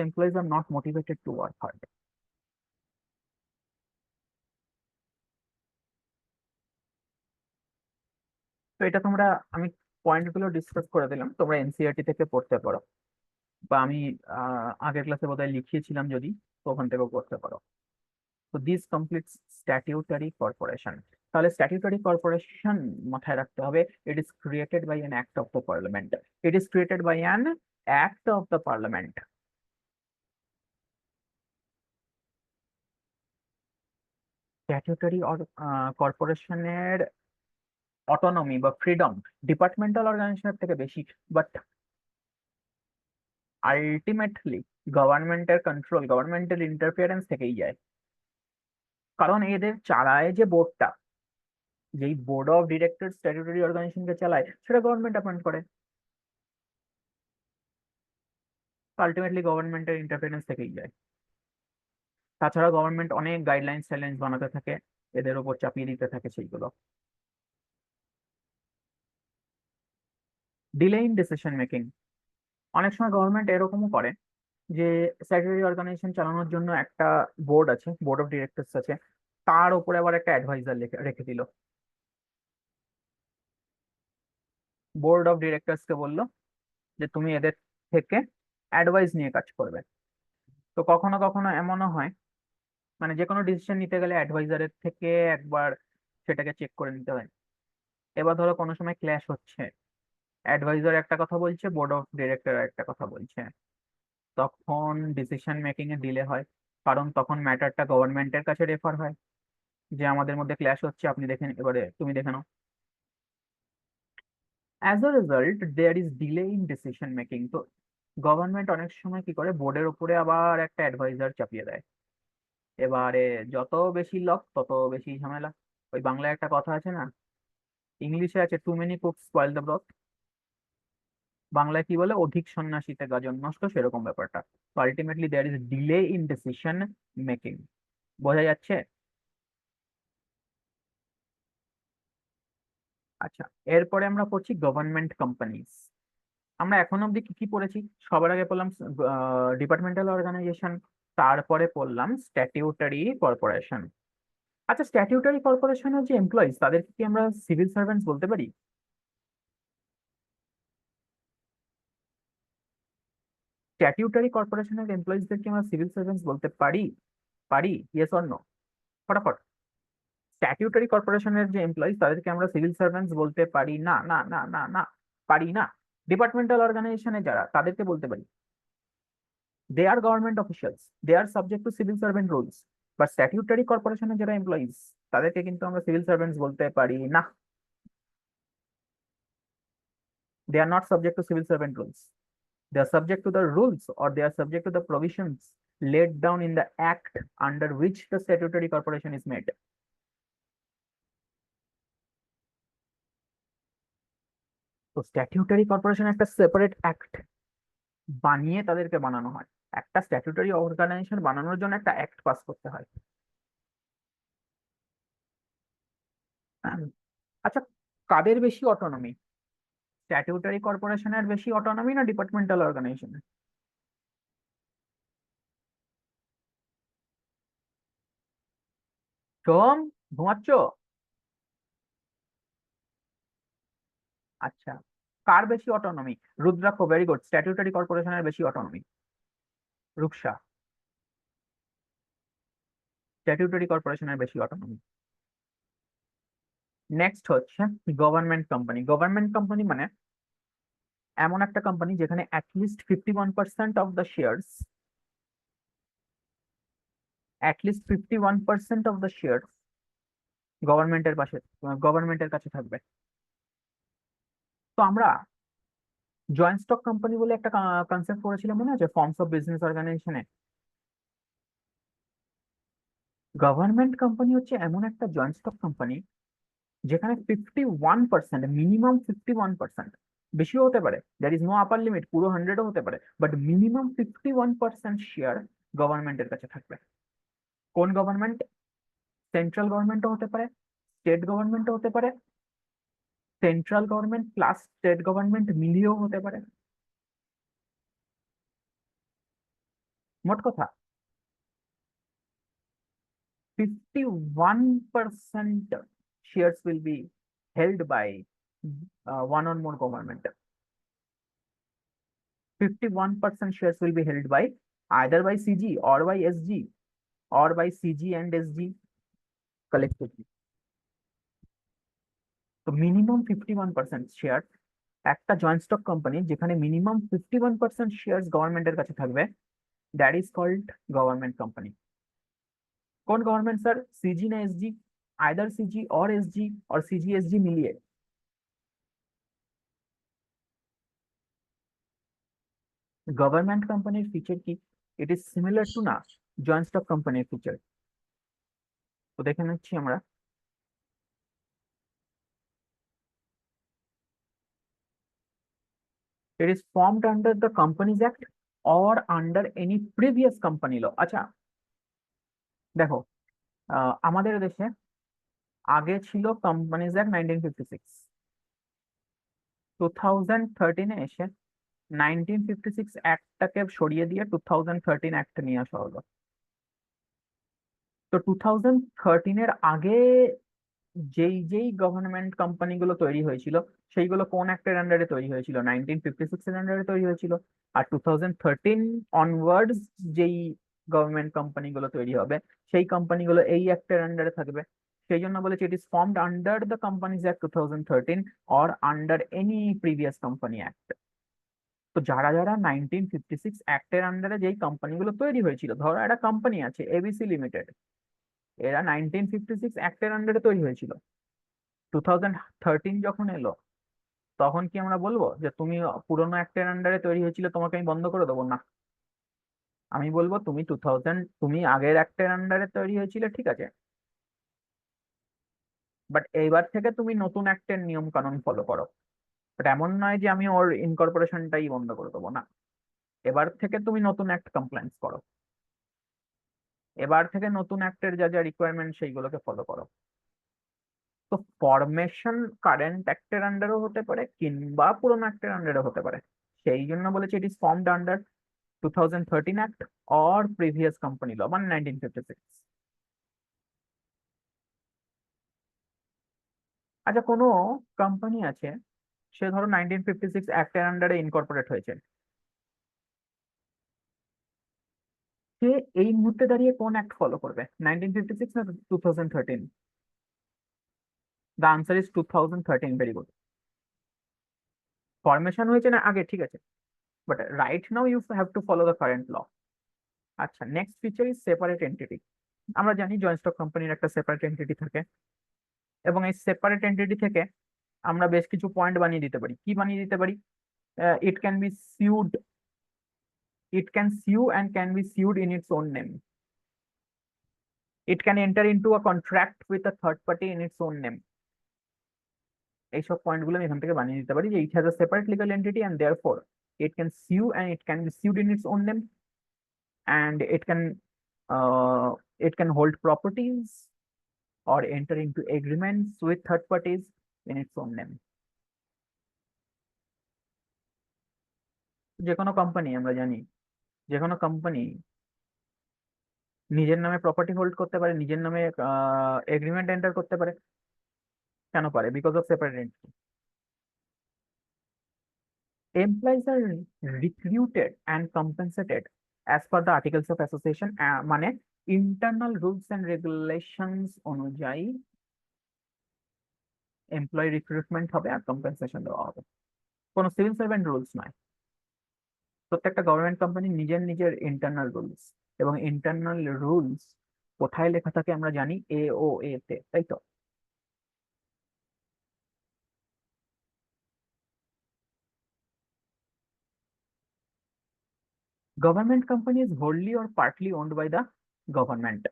Employees R not motivated to work hard. তো এটা তোমরা, আমি পয়েন্ট গুলো ডিসকাস করে দিলাম, তোমরা এনসিইআরটি থেকে পড়তে পারো, বা আমি আগের ক্লাসে বোধহয় লিখিয়েছিলাম যদি, তো ওখান থেকেও পড়তে পারো। তো দিস কমপ্লিটস স্ট্যাটিউটারি কর্পোরেশন। তাহলে স্ট্যাটিউটারি কর্পোরেশন মাথায় রাখতে হবে, it is created by an act of the parliament. It is created by an act of the parliament. Statutory কর্পোরেশনের অটোনমি বা ফ্রিডম ডিপার্টমেন্টাল অর্গানাইজেশনের থেকে বেশি, বাট আলটিমেটলি গভর্নমেন্টের কন্ট্রোল, গভর্নমেন্টের ইন্টারফিয়ারেন্স থেকেই যায়। কারণ এদের চালায় যে বোর্ডটা, যেই বোর্ড অফ ডিরেক্টর স্ট্যাটুটরি অর্গানাইজেশনকে চালায়, সেটা গভর্নমেন্ট অ্যাপয়েন্ট করে। আলটিমেটলি গভর্নমেন্টের ইন্টারফারেন্স থেকেই যায়। তাছাড়া গভর্নমেন্ট অনেক গাইডলাইন্স টাইডলাইন্স বানাতে থাকে, এদের উপর চাপিয়ে দিতে থাকে সেইগুলো। ডিলে ইন ডিসিশন মেকিং, অনেক সময় গভর্নমেন্ট এরকমও করে যে স্ট্যাটুটরি অর্গানাইজেশন চালানোর জন্য একটা বোর্ড আছে, বোর্ড অফ ডিরেক্টরস আছে, তার উপরে আবার একটা অ্যাডভাইজার রেখে দিল। বোর্ড অফ ডিরেক্টরস কে বললো যে তুমি এদের থেকে অ্যাডভাইস নিয়ে কাজ করবে। তো কখনো কখনো এমনও হয়, মানে যে কোনো ডিসিশন নিতে গেলে অ্যাডভাইজারের থেকে একবার সেটাকে চেক করে নিতে হয়। এবার ধরো কোনো সময় ক্ল্যাশ হচ্ছে, অ্যাডভাইজার একটা কথা বলছে, বোর্ড অফ ডিরেক্টর একটা কথা বলছে, তখন ডিসিশন মেকিং এ ডিলে হয়। কারণ তখন ম্যাটারটা গভর্নমেন্টের কাছে রেফার হয় যে আমাদের মধ্যে ক্ল্যাশ হচ্ছে, আপনি দেখেন, এবারে তুমি দেখে নাও। As a result there is delay in decision making. তো গভর্নমেন্ট অনেক সময় কি করে, বোর্ডের উপরে আবার একটা অ্যাডভাইজার চাপিয়ে দেয়। এবারে যত বেশি লক তত বেশি ঝামেলা। ওই বাংলায় একটা কথা আছে না, ইংলিশে আছে too many cooks spoil the broth, বাংলায় কি বলে, অধিক সন্ন্যাসীতে গাজন নষ্ট, সেরকম ব্যাপারটা। তো ultimately there is delay in decision making. বোঝা যাচ্ছে? আচ্ছা, এরপরে আমরা পড়ছি গভর্নমেন্ট কোম্পানিজ। আমরা এখন অব্দি কি কি পড়েছি? সবার আগে পড়লাম ডিপার্টমেন্টাল অর্গানাইজেশন, তারপরে পড়লাম স্ট্যাটিউটারি কর্পোরেশন। আচ্ছা, স্ট্যাটিউটারি কর্পোরেশনের যে এমপ্লয়িজ তাদেরকে কি আমরা সিভিল সার্ভেন্টস বলতে পারি? স্ট্যাটিউটারি কর্পোরেশনের এমপ্লয়িজদের কি আমরা সিভিল সার্ভেন্টস বলতে পারি? পারি, ইয়েস অর নো, ফটাফট। স্ট্যাটিউটারি কর্পোরেশনের যে এমপ্লয়িজ তাদেরকে আমরা সিভিল সার্ভেন্টস বলতে পারি না, না, না, না, না, পারি না। ডিপার্টমেন্টাল অর্গানাইজেশনে যারা, তাদেরকে বলতে পারি। They are government officials, they are subject to civil servant rules. But statutory কর্পোরেশনের যারা এমপ্লয়িজ, তাদেরকে কিন্তু আমরা সিভিল সার্ভেন্টস বলতে পারি না। They are not subject to civil servant rules, they are subject to the rules, or they are subject to the provisions laid down in the act under which the statutory corporation is made. তো statutory corporation একটা separate act বানিয়ে তাদেরকে বানানো হয়। একটা statutory organisation বানানোর জন্য একটা অ্যাক্ট পাস করতে হয়। আচ্ছা, কাদের বেশি অটোনমি, স্ট্যাটিউটারি কর্পোরেশনের বেশি অটোনমি না ডিপার্টমেন্টাল অর্গানাইজেশনের? সোম, ঘুমাচ্ছ? আচ্ছা, কার বেশি autonomy? Rudraksha, very good, statutory কর্পোরেশনের বেশি অটোনমি। রূপসা, স্ট্যাটিউটারি কর্পোরেশনের বেশি অটোনমি। নেক্সট হচ্ছে গভর্নমেন্ট কোম্পানি। গভর্নমেন্ট কোম্পানি মানে এমন একটা কোম্পানি যেখানে at least 51% of the shares, at least 51% of the share গভর্নমেন্টের পাশে, গভর্নমেন্টের কাছে থাকবে। তো আমরা জয়েন্ট স্টক কোম্পানি বলে একটা কনসেপ্ট পড়েছিলাম, মনে আছে, ফর্মস অফ বিজনেস অর্গানাইজেশনে? গভর্নমেন্ট কোম্পানি হচ্ছে এমন একটা জয়েন্ট স্টক কোম্পানি যেখানে 51%, মিনিমাম 51%, বেশিও হতে পারে, there is no upper limit, পুরো 100ও হতে পারে, বাট মিনিমাম 51% শেয়ার গভর্নমেন্টের কাছে থাকবে। কোন গভর্নমেন্ট? সেন্ট্রাল গভর্নমেন্টও হতে পারে, স্টেট গভর্নমেন্টও হতে পারে, central government plus state government মিলিয়েও হতে পারে। মোট কথা 51% shares will be held by one or more government. 51% shares will be held by either by CG or by SG, or by CG and SG collectively. তো minimum 51% share একটা joint stock company যেখানে minimum 51% share গভর্নমেন্টের কাছে থাকবে, that is called government company. কোন government sir? CG না SG? Either CG or SG, or CG SG মিলিয়ে। Government কোম্পানির ফিচার কি? ইট ইজ সিমিলার টু না জয়েন্ট স্টক কোম্পানির ফিচার। তো দেখে নিচ্ছি আমরা। It is formed under the companies act or under any previous company law. আচ্ছা, দেখো, আমাদের দেশে আগে ছিল কোম্পানিজ অ্যাক্ট 1956। 2013-এ এসে 1956 অ্যাক্টটাকে সরিয়ে দিয়ে 2013 অ্যাক্ট নিয়ে আসা হলো। তো 2013-এর আগে যেই যেই গভর্নমেন্ট কোম্পানিগুলো তৈরি হয়েছিল, সেইগুলো কোন অ্যাক্টের আন্ডারে তৈরি হয়েছিল? 1956-এর আন্ডারে তৈরি হয়েছিল। আর 2013 অনওয়ার্ডস যেই গভর্নমেন্ট কোম্পানিগুলো তৈরি হবে, সেই কোম্পানিগুলো এই অ্যাক্টের আন্ডারে থাকবে। সেই জন্য বলেছে it is formed under the companies act 2013 or under any previous company act. তো যারা যারা 1956 অ্যাক্টের আন্ডারে যেই কোম্পানিগুলো তৈরি হয়েছিল, ধরো একটা কোম্পানি আছে এবিসি লিমিটেড, এরা 1956 অ্যাক্টের আন্ডারে তৈরি হয়েছিল। 2013 যখন এলো, তখন কি আমরা বলবো যে তুমি পুরোনো অ্যাক্টের আন্ডারে তৈরি হয়েছিল, তোমাকে আমি বন্ধ করে দেবো? না, আমি বলবো তুমি আগের অ্যাক্টের আন্ডারে তৈরি হয়েছিল, ঠিক আছে, বাট এইবার থেকে তুমি নতুন অ্যাক্টের নিয়ম কানুন ফলো করো। বাট এমন নয় যে আমি ওর ইনকর্পোরেশনটাই বন্ধ করে দেবো, না। এবার থেকে তুমি নতুন অ্যাক্ট কমপ্লায়েন্স করো, এবার থেকে নতুন অ্যাক্টের যা যা রিকোয়ারমেন্ট সেইগুলোকে ফলো করো। তো ফরমেশন কারেন্ট অ্যাক্টের আন্ডারও হতে পারে কিংবা পুরোনো অ্যাক্টের আন্ডারও হতে পারে। সেই জন্য বলেছে it is formed under 2013 act or previous company law, মানে 1956। আচ্ছা, কোনো কোম্পানি আছে, সে ধরো 1956 অ্যাক্টের আন্ডারে ইনকর্পোরেট হয়েছে, সে এই মুহূর্তে দাঁড়িয়ে কোন অ্যাক্ট ফলো করবে? 1956 না 2013? The answer is 2013। Very good. Formation হয়েছে না আগে, ঠিক আছে, but right now you have to follow the current law. আচ্ছা, next feature is separate entity. আমরা জানি জয়েন্ট স্টক কোম্পানির একটা সেপারেট এন্টিটি থাকে, এবং এই সেপারেট এন্টিটি থেকে আমরা বেশ কিছু পয়েন্ট বানিয়ে দিতে পারি। কি বানিয়ে দিতে পারি? It can be sued, it can sue and can be sued in its own name. It can enter into a contract with a third party in its own name. এইসব পয়েন্টগুলো আমি এখান থেকে বানিয়ে দিতে পারি যে it has a separate legal entity and therefore it can sue and it can be sued in its own name, and it can hold properties or enter into agreements with third parties in its own name. যে কোনো company, আমরা জানি, যে কোনো company নিজের নামে property hold করতে পারে, নিজের নামে এগ্রিমেন্ট এন্টার করতে পারে। কেন পারে? Because of separate entity. Employees are recruited and compensated as per the articles of association, মানে ইন্টারনাল রুলস অ্যান্ড রেগুলেশনস অনুযায়ী এমপ্লয়ি রিক্রুটমেন্ট হবে আর কম্পেনসেশন দেওয়া হবে। কোনো সিভিল সার্ভেন্ট রুলস নয়। প্রত্যেকটা গভর্নমেন্ট কোম্পানি নিজের নিজের ইন্টারনাল রুলস, এবং ইন্টারনাল রুলস কোথায় লেখা থাকে আমরা জানি? এওএ তে, তাই তো? Government company is wholly or partly owned by the government.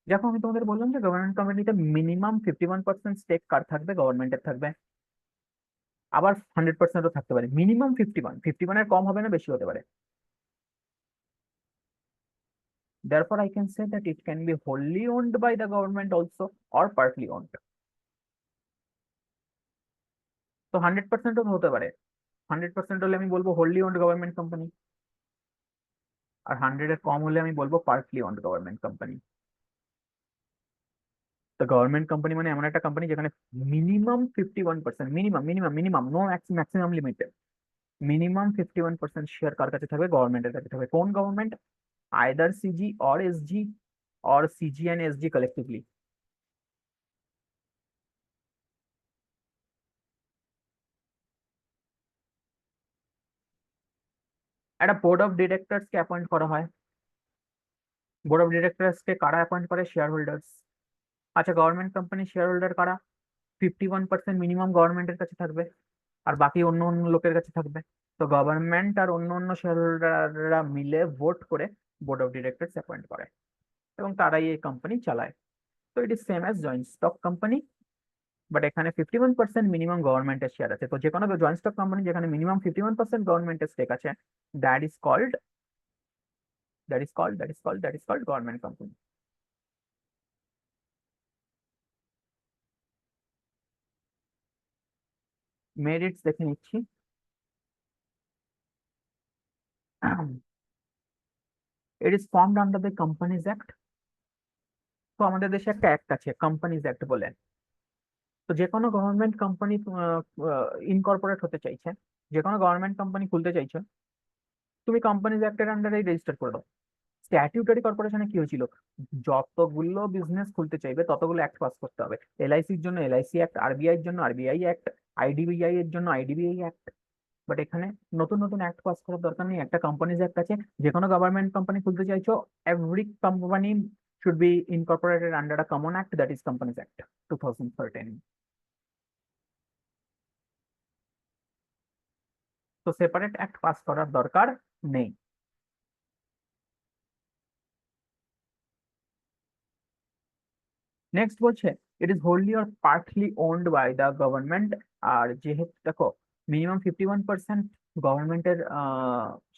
যখন আমি তোমাদের বললাম যে গভর্নমেন্ট কোম্পানিতে মিনিমাম 51% স্টেক কার থাকবে? গভর্নমেন্টের থাকবে। আবার 100%ও থাকতে পারে। মিনিমাম 51, কম হবে না, বেশি হতে পারে। Therefore, I can say that it can be wholly owned by the government also or partly owned. তো 100%ও হতে পারে। 100% হলে আমি বলবো হোললি ওন্ড গভর্নমেন্ট কোম্পানি, আর 100-এর কম হলে আমি বলবো পার্টলি ওন্ড গভর্নমেন্ট কোম্পানি। তো গভর্নমেন্ট কোম্পানি মানে এমন একটা কোম্পানি যেখানে minimum 51%, minimum minimum minimum, no maximum limited, minimum 51% share কার কাছে থাকবে? গভর্নমেন্টের কাছে থাকবে। কোন government? Either CG or SG or CG and SG collectively. একটা বোর্ড অফ ডিরেক্টরস কে অ্যাপয়েন্ট করা হয়। বোর্ড অফ ডিরেক্টরস কে কারা অ্যাপয়েন্ট করে? Share holders. আচ্ছা, গভর্নমেন্ট কোম্পানির শেয়ার হোল্ডার কারা? 51% মিনিমাম গভর্নমেন্টের কাছে থাকবে, আর বাকি অন্য অন্য লোকের কাছে থাকবে। তো গভর্নমেন্ট আর অন্য অন্য শেয়ার হোল্ডাররা মিলে ভোট করে বোর্ড অফ ডিরেক্টরস অ্যাপয়েন্ট করে, এবং তারাই এই কোম্পানি চালায়। তো it is same as joint stock company, but এখানে 51% মিনিমাম গভর্নমেন্টের শেয়ার আছে। তো যে কোনো জয়েন্ট স্টক কোম্পানি যেখানে মিনিমাম 51% গভর্নমেন্টের স্টেক আছে, that is called government company. Merits দেখে নিচ্ছি। It is formed under the companies act. তো আমাদের দেশে একটা অ্যাক্ট আছে কোম্পানিজ অ্যাক্ট বলে। তো যে কোনো গভর্নমেন্ট কোম্পানি ইনকর্পোরেট হতে চাইছে, যে কোনো গভর্নমেন্ট কোম্পানি খুলতে চাইছো, তুমি কোম্পানিজ অ্যাক্টের আন্ডারে রেজিস্টার করে দাও। স্ট্যাটিউটারি কর্পোরেশনে কি হয়েছিল, যতগুলো বিজনেস খুলতে চাইবে ততগুলো অ্যাক্ট পাস করতে হবে। এলআইসির জন্য এলআইসি অ্যাক্ট, আরবিআই এর জন্য আরবিআই অ্যাক্ট, আইডিবিআই এর জন্য আইডিবিআই অ্যাক্ট। বাট এখানে নতুন নতুন অ্যাক্ট পাস করার দরকার নেই, একটা কোম্পানিজ অ্যাক্ট আছে। যে কোনো গভর্নমেন্ট কোম্পানি খুলতে চাইছো, every company should be Incorporated under a common act, that is companies act 2013। তো সেপারেট অ্যাক্ট পাস করার দরকার নেই। নেক্সট বলছে it is wholly or partly owned by the government. আর যেহেতু দেখো মিনিমাম 51% গভর্নমেন্টের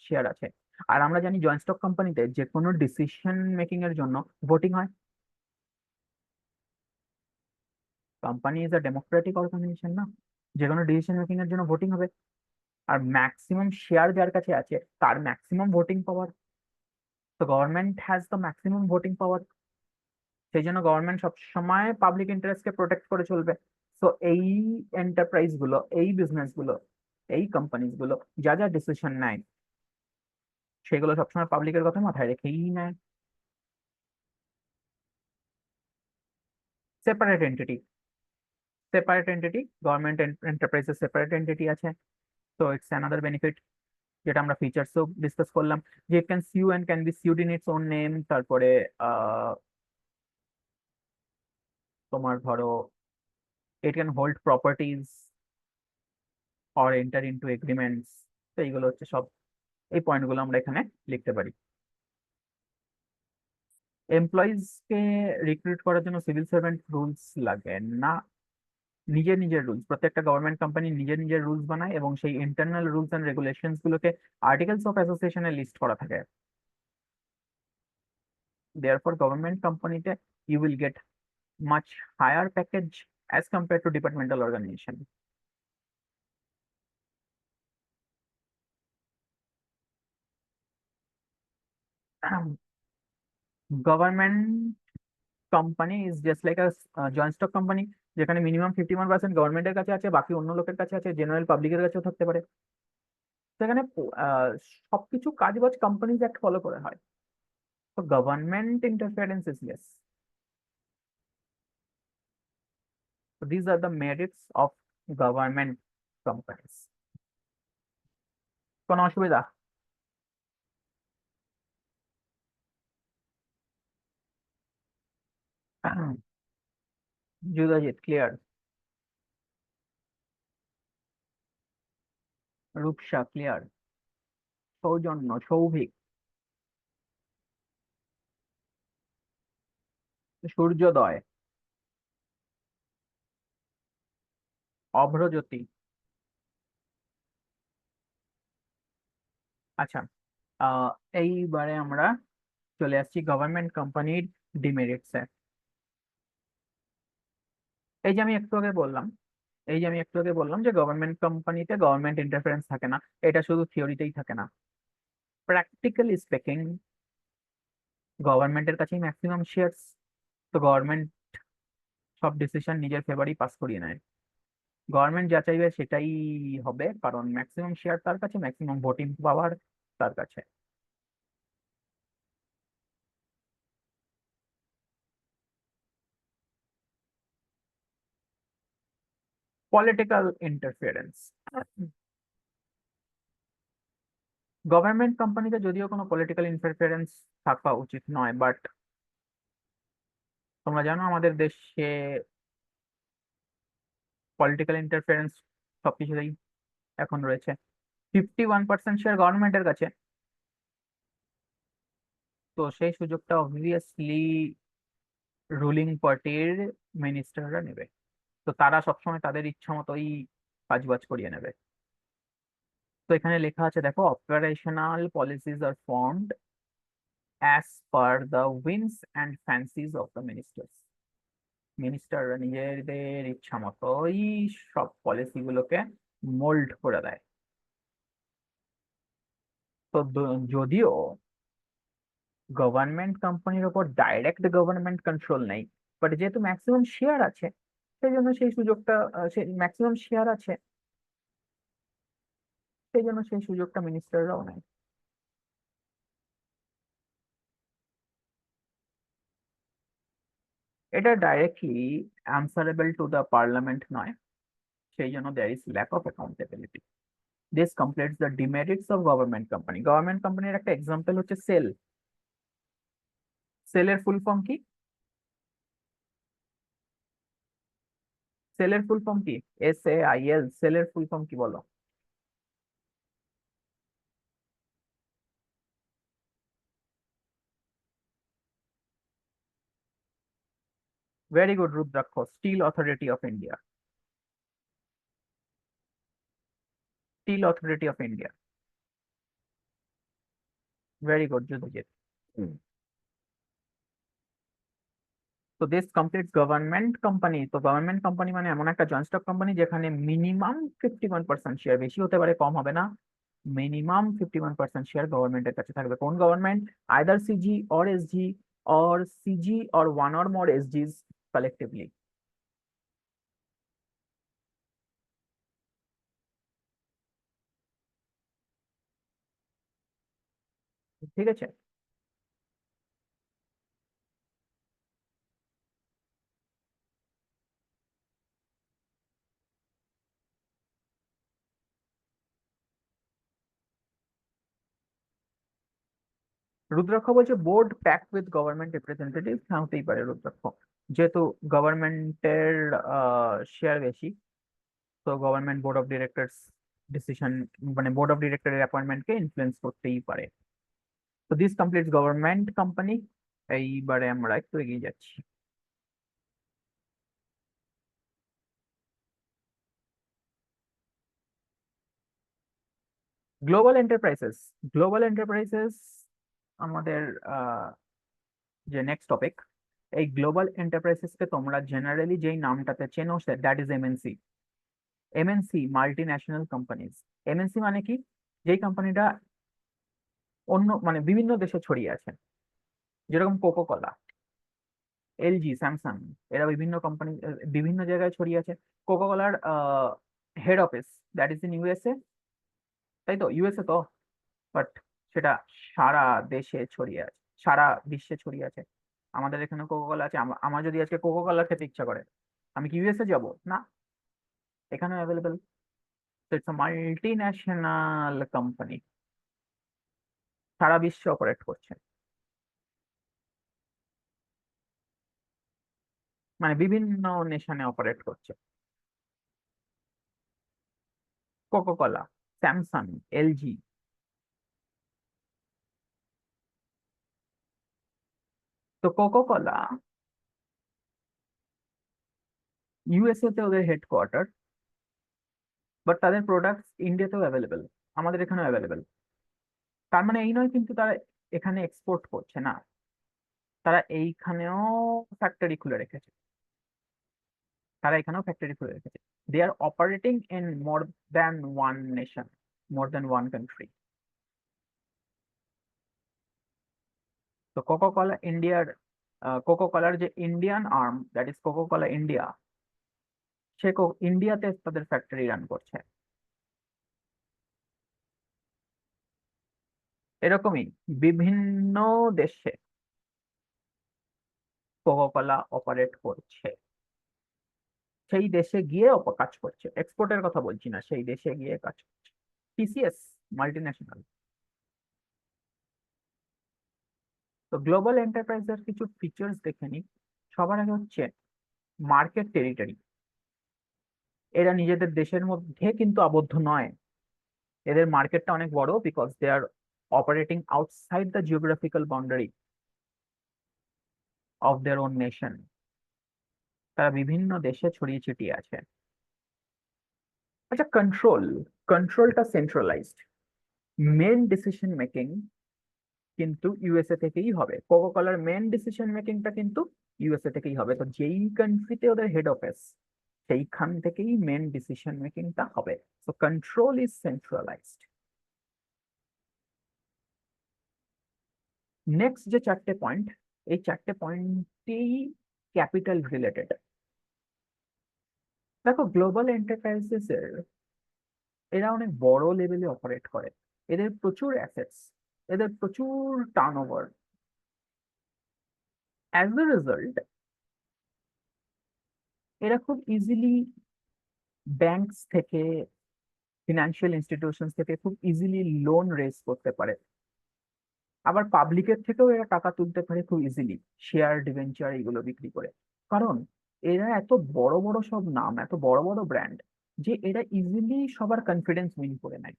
শেয়ার আছে। আর আমরা জানি জয়েন্ট স্টক কোম্পানিতে যে কোনো ডিসিশন মেকিং এর জন্য ভোটিং হয়। Company is a democratic organization না, যে কোনো ডিসিশন মেকিং এর জন্য ভোটিং হবে। আর ম্যাক্সিমাম শেয়ার যার কাছে আছে তার ম্যাক্সিমাম ভোটিং পাওয়ার। তো government has the maximum voting power, সেই জন্য গভর্নমেন্ট সবসময় পাবলিক ইন্টারেস্টকে প্রোটেক্ট করে চলবে। তো এই এন্টারপ্রাইজ গুলো, এই বিজনেস গুলো, এই কোম্পানিজ গুলো যা যা ডিসিশন নেয় সেগুলো সবসময় পাবলিকের কথা মাথায় রেখেই নেয়। Separate entity, separate entity, government এন্টারপ্রাইজের সেপারেট এন্টিটি আছে। তো ইটস অ্যানাদার বেনিফিট, যেটা আমরা ফিচার্সও ডিসকাস করলাম, যে it can sue and can be sued in its own name. তারপরে তোমার ধরো it can hold properties or enter into agreements. তো এইগুলো হচ্ছে সব, এই পয়েন্টগুলো আমরা এখানে লিখতে পারি। এমপ্লয়িজ কে রিক্রুট করার জন্য সিভিল সার্ভেন্ট রুলস লাগে না, নিজের নিজের রুলস। প্রত্যেকটা গভর্নমেন্ট কোম্পানি নিজের নিজের রুলস বানায় এবং সেই ইন্টারনাল রুলস এন্ড রেগুলেশনস গুলোকে আর্টিকেলস অফ অ্যাসোসিয়েশনে লিস্ট করা থাকে। দেয়ারফর গভর্নমেন্ট কোম্পানিতে you will get much higher package as compare to departmental organization. Government company is just like a joint stock company, যেখানে মিনিমাম 51% গভর্নমেন্টের কাছে আছে, বাকি অন্য লোকের কাছে আছে, জেনারেল পাবলিকের কাছেও থাকতে পারে। সেখানে সবকিছু কাজবাজ কোম্পানিজ অ্যাক্ট ফলো করে হয়। তো government interference is less. These are the merits of government companies. কোনো অসুবিধা? যুদাজিৎ ক্লিয়ার, রূপসা ক্লিয়ার, সৌজন্য, সৌভিক, সূর্যোদয়, অভ্রজ্যোতি। আচ্ছা, আহ এইবারে আমরা চলে আসছি গভর্নমেন্ট কোম্পানির ডিমেরিটস এ। এই যে আমি একটু আগে বললাম, এই যে আমি একটু আগে বললাম যে গভর্নমেন্ট কোম্পানিতে গভর্নমেন্ট ইন্টারফারেন্স থাকে না, এটা শুধু থিওরিতেই থাকে না। প্র্যাকটিক্যালি স্পিকিং গভর্নমেন্টের কাছেই ম্যাক্সিমাম শেয়ারস। তো গভর্নমেন্ট সব ডিসিশন নিজের ফেভারই পাস করিয়ে নেয়। গভর্নমেন্ট যা চাইবে সেটাই হবে, কারণ ম্যাক্সিমাম শেয়ার তার কাছে, ম্যাক্সিমাম ভোটিং পাওয়ার তার কাছে। পলিটিক্যাল ইন্টারফিয়ারেন্স, গভর্নমেন্ট কোম্পানিতে যদিও কোনো পলিটিক্যাল ইন্টারফিয়ারেন্স থাকা উচিত নয়, বাট তোমরা জানো আমাদের দেশে পলিটিক্যাল ইন্টারফিয়ারেন্স সবকিছুতেই এখন রয়েছে। 51% শেয়ার গভর্নমেন্টের কাছে, তো সেই সুযোগটা অবভিয়াসলি রুলিং পার্টির মিনিস্টাররা নেবে। তো তারা সবসময় তাদের ইচ্ছা মতোই কাজবাজ করিয়ে নেবে। তো এখানে লেখা আছে দেখো, operational policies are formed as per the whims and fancies of the ministers. মিনিস্টাররা নিজেদের ইচ্ছা মতোই সব পলিসি গুলোকে মোল্ড করে দেয়। তো যদিও গভর্নমেন্ট কোম্পানির উপর ডাইরেক্ট গভর্নমেন্ট কন্ট্রোল নেই, বাট যেহেতু ম্যাক্সিমাম শেয়ার আছে, সেই জন্য সেই সুযোগটা, সেই ম্যাক্সিমাম শেয়ার আছে, সেই জন্য সেই সুযোগটা মিনিস্টাররাও নেয়। এটা directly answerable to the parliament নয়, সেই জন্য there is lack of accountability. This completes the demerits of government company. Government কোম্পানির একটা এক্সাম্পল হচ্ছে সেল। সেলের ফুল ফর্ম কি? সেলের ফুল ফর্ম কি? SAIL, সেলের ফুল ফর্ম কি বলো? Very good Rudraksh, steel authority of India. Steel authority of India. Very good Yuddhajit. তো দিস কমপ্লিটস গভর্নমেন্ট কোম্পানি। তো গভর্নমেন্ট কোম্পানি মানে এমন একটা জয়েন্ট স্টক কোম্পানি যেখানে মিনিমাম 51% শেয়ার, বেশি হতে পারে কম হবে না, মিনিমাম 51% শেয়ার গভর্নমেন্টের কাছে থাকবে। কোন government? Either CG or SG or CG or one or more SGs collectively. ঠিক আছে। রুদ্রাক্ষ বলছে board pack with government representative. হ্যাঁ, হতেই পারে রুদ্রাক্ষ, যেহেতু গভর্নমেন্টের শেয়ার বেশি, তো government board of directors decision, মানে বোর্ড অফ ডিরেক্টরের অ্যাপয়েন্টমেন্টকে ইনফ্লুয়েন্স করতেই পারে। তো দিস কমপ্লিটস গভর্নমেন্ট কোম্পানি। এইবারে আমরা একটু এগিয়ে যাচ্ছি। Global enterprises. গ্লোবাল এন্টারপ্রাইজেস আমাদের আহ, যে নেক্সট টপিক। এই গ্লোবাল এন্টারপ্রাইজেসকে তোমরা জেনারেলি যেই নামটাতে চেনো, that is MNC। MNC multi national companies. MNC মানে কি? যেই কোম্পানিটা অন্য মানে বিভিন্ন দেশে ছড়িয়ে আছে, যেরকম কোকো কলা, LG, স্যামসাং, এরা বিভিন্ন কোম্পানি, বিভিন্ন জায়গায় ছড়িয়ে আছে। কোকো কলার head office that is in USA, তাই তো? USA তো, বাট সেটা সারা দেশে ছড়িয়ে আছে, সারা বিশ্বে ছড়িয়ে আছে। আমাদের এখানে কোকো কলা আছে, আমার যদি আজকে কোকো কলা খেতে ইচ্ছা করে, আমি কি USA যাব না? এখানে available. It's a multi national company, সারা বিশ্বে অপারেট করছে, মানে বিভিন্ন নেশনে অপারেট করছে। Coca Cola, Samsung, LG। তো কোকো কলা USA তে ওদের হেডকোয়ার্টার, বাট তাদের প্রোডাক্টস ইন্ডিয়াতেও অ্যাভেলেবেল, আমাদের এখানেও অ্যাভেলেবেল। তার মানে এই নয় কিন্তু তারা এখানে এক্সপোর্ট করছে না, তারা এইখানেও ফ্যাক্টরি খুলে রেখেছে, তারা এখানেও ফ্যাক্টরি খুলে রেখেছে। They are operating in more than one nation, more than one country. তো কোকো কলা ইন্ডিয়ার, কোকো কলার যে Indian arm, that is Coca Cola India, সে ইন্ডিয়াতে তাদের ফ্যাক্টরি রান করছে। এরকমই বিভিন্ন দেশে কোকো কলা অপারেট করছে, সেই দেশে গিয়ে কাজ করছে, এক্সপোর্টের কথা বলছি না, সেই দেশে গিয়ে কাজ করছে। TCS multi national. তো গ্লোবাল এন্টারপ্রাইজের কিছু ফিচার্স দেখে নিই। সবার আগে হচ্ছে মার্কেট টেরিটরি। এরা নিজেদের দেশের মধ্যে কিন্তু আবদ্ধ নয়, এদের মার্কেটটা অনেক বড়, because they are operating outside the geographical boundary of their own nation. তারা বিভিন্ন দেশে ছড়িয়ে ছিটিয়ে আছে। আচ্ছা, কন্ট্রোল, কন্ট্রোলটা সেন্ট্রালাইজড, মেন ডিসিশন মেকিং কিন্তু USA থেকেই হবে। কোকো কলার মেন ডিসিশন মেকিংটা কিন্তু USA থেকেই হবে। তো যেই কান্ট্রিতে ওদের হেড অফিস, সেইখান থেকেই মেন ডিসিশন মেকিংটা হবে। So control is centralised. Next যে চারটে পয়েন্ট, এই চারটে পয়েন্টেই ক্যাপিটাল রিলেটেড। দেখো গ্লোবাল এন্টারপ্রাইজেস এরা অনেক বড় লেভেলে অপারেট করে, এদের প্রচুর অ্যাসেটস, এদের প্রচুর টার্নওভার। অ্যাজ এ রেজাল্ট এরা খুব ইজিলি ব্যাংকস থেকে, ফিনান্সিয়াল ইনস্টিটিউশনস থেকে খুব ইজিলি লোন রেজ করতে পারে। আবার পাবলিকের থেকেও এরা টাকা তুলতে পারে খুব ইজিলি, শেয়ার ডিবেঞ্চার এগুলো বিক্রি করে। কারণ এরা এত বড় বড় সব নাম, এত বড় বড় ব্র্যান্ড, যে এরা ইজিলি সবার কনফিডেন্স উইন করে নেয়।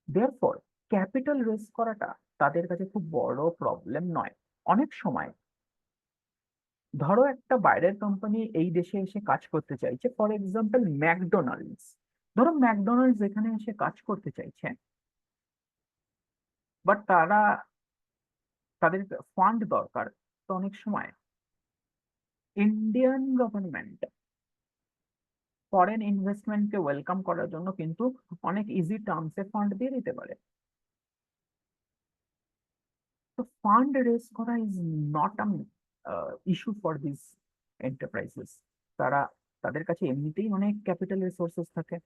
দেয়ারফর ক্যাপিটাল রেজ করাটা তাদের কাছে খুব বড় প্রবলেম নয়। অনেক সময় ধরো একটা বাইরের কোম্পানি এই দেশে এসে কাজ করতে চাইছে, ফর এক্সাম্পল ম্যাকডোনাল্ডস। ধরো ম্যাকডোনাল্ডস এখানে এসে কাজ করতে চাইছে, বাট তাদের ফান্ড দরকার। তো অনেক সময় ইন্ডিয়ান গভর্নমেন্ট ফরেন ইনভেস্টমেন্টকে ওয়েলকাম করার জন্য কিন্তু অনেক ইজি টার্মসে ফান্ড দিয়ে দিতে পারে। তো ফান্ড রেজ করা is not a issue for this enterprises. তারা, তাদের কাছে এমনিতেই অনেক ক্যাপিটাল রিসোর্সেস থাকে,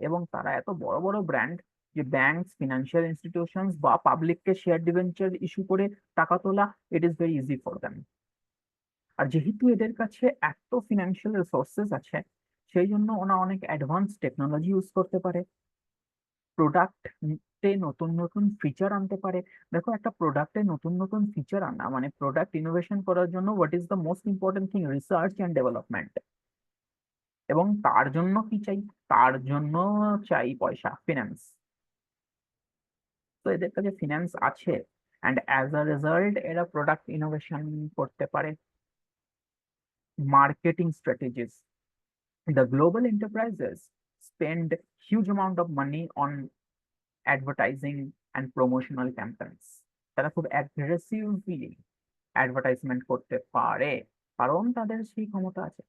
এবং তারা এত বড় বড় ব্র্যান্ড যে ব্যাংকস, ফিনান্সিয়াল ইনস্টিটিউশনস বা পাবলিককে শেয়ার ডিবেঞ্চার ইস্যু করে টাকা তোলা, it is very easy for them. আর যেহেতু এদের কাছে এত ফিনান্সিয়াল রিসোর্সেস আছে, সেই জন্য ওরা অনেক অ্যাডভান্স টেকনোলজি ইউজ করতে পারে, প্রোডাক্টে নতুন নতুন ফিচার আনতে পারে। দেখো একটা প্রোডাক্টে নতুন নতুন ফিচার আনা মানে প্রোডাক্ট ইনোভেশন করার জন্য what is the most important thing? Research and development. এবং তার জন্য কি চাই? তার জন্য চাই পয়সা, ফিনান্স। তো এদের কাছে ফিনান্স আছে, অ্যান্ড অ্যাজ আ রেজাল্ট এরা প্রোডাক্ট ইনোভেশন করতে পারে। Marketing strategies, the global enterprises spend huge amount of money on advertising and promotional campaigns. তারা খুব অ্যাগ্রেসিভলি অ্যাডভার্টাইজমেন্ট করতে পারে, কারণ তাদের সেই ক্ষমতা আছে,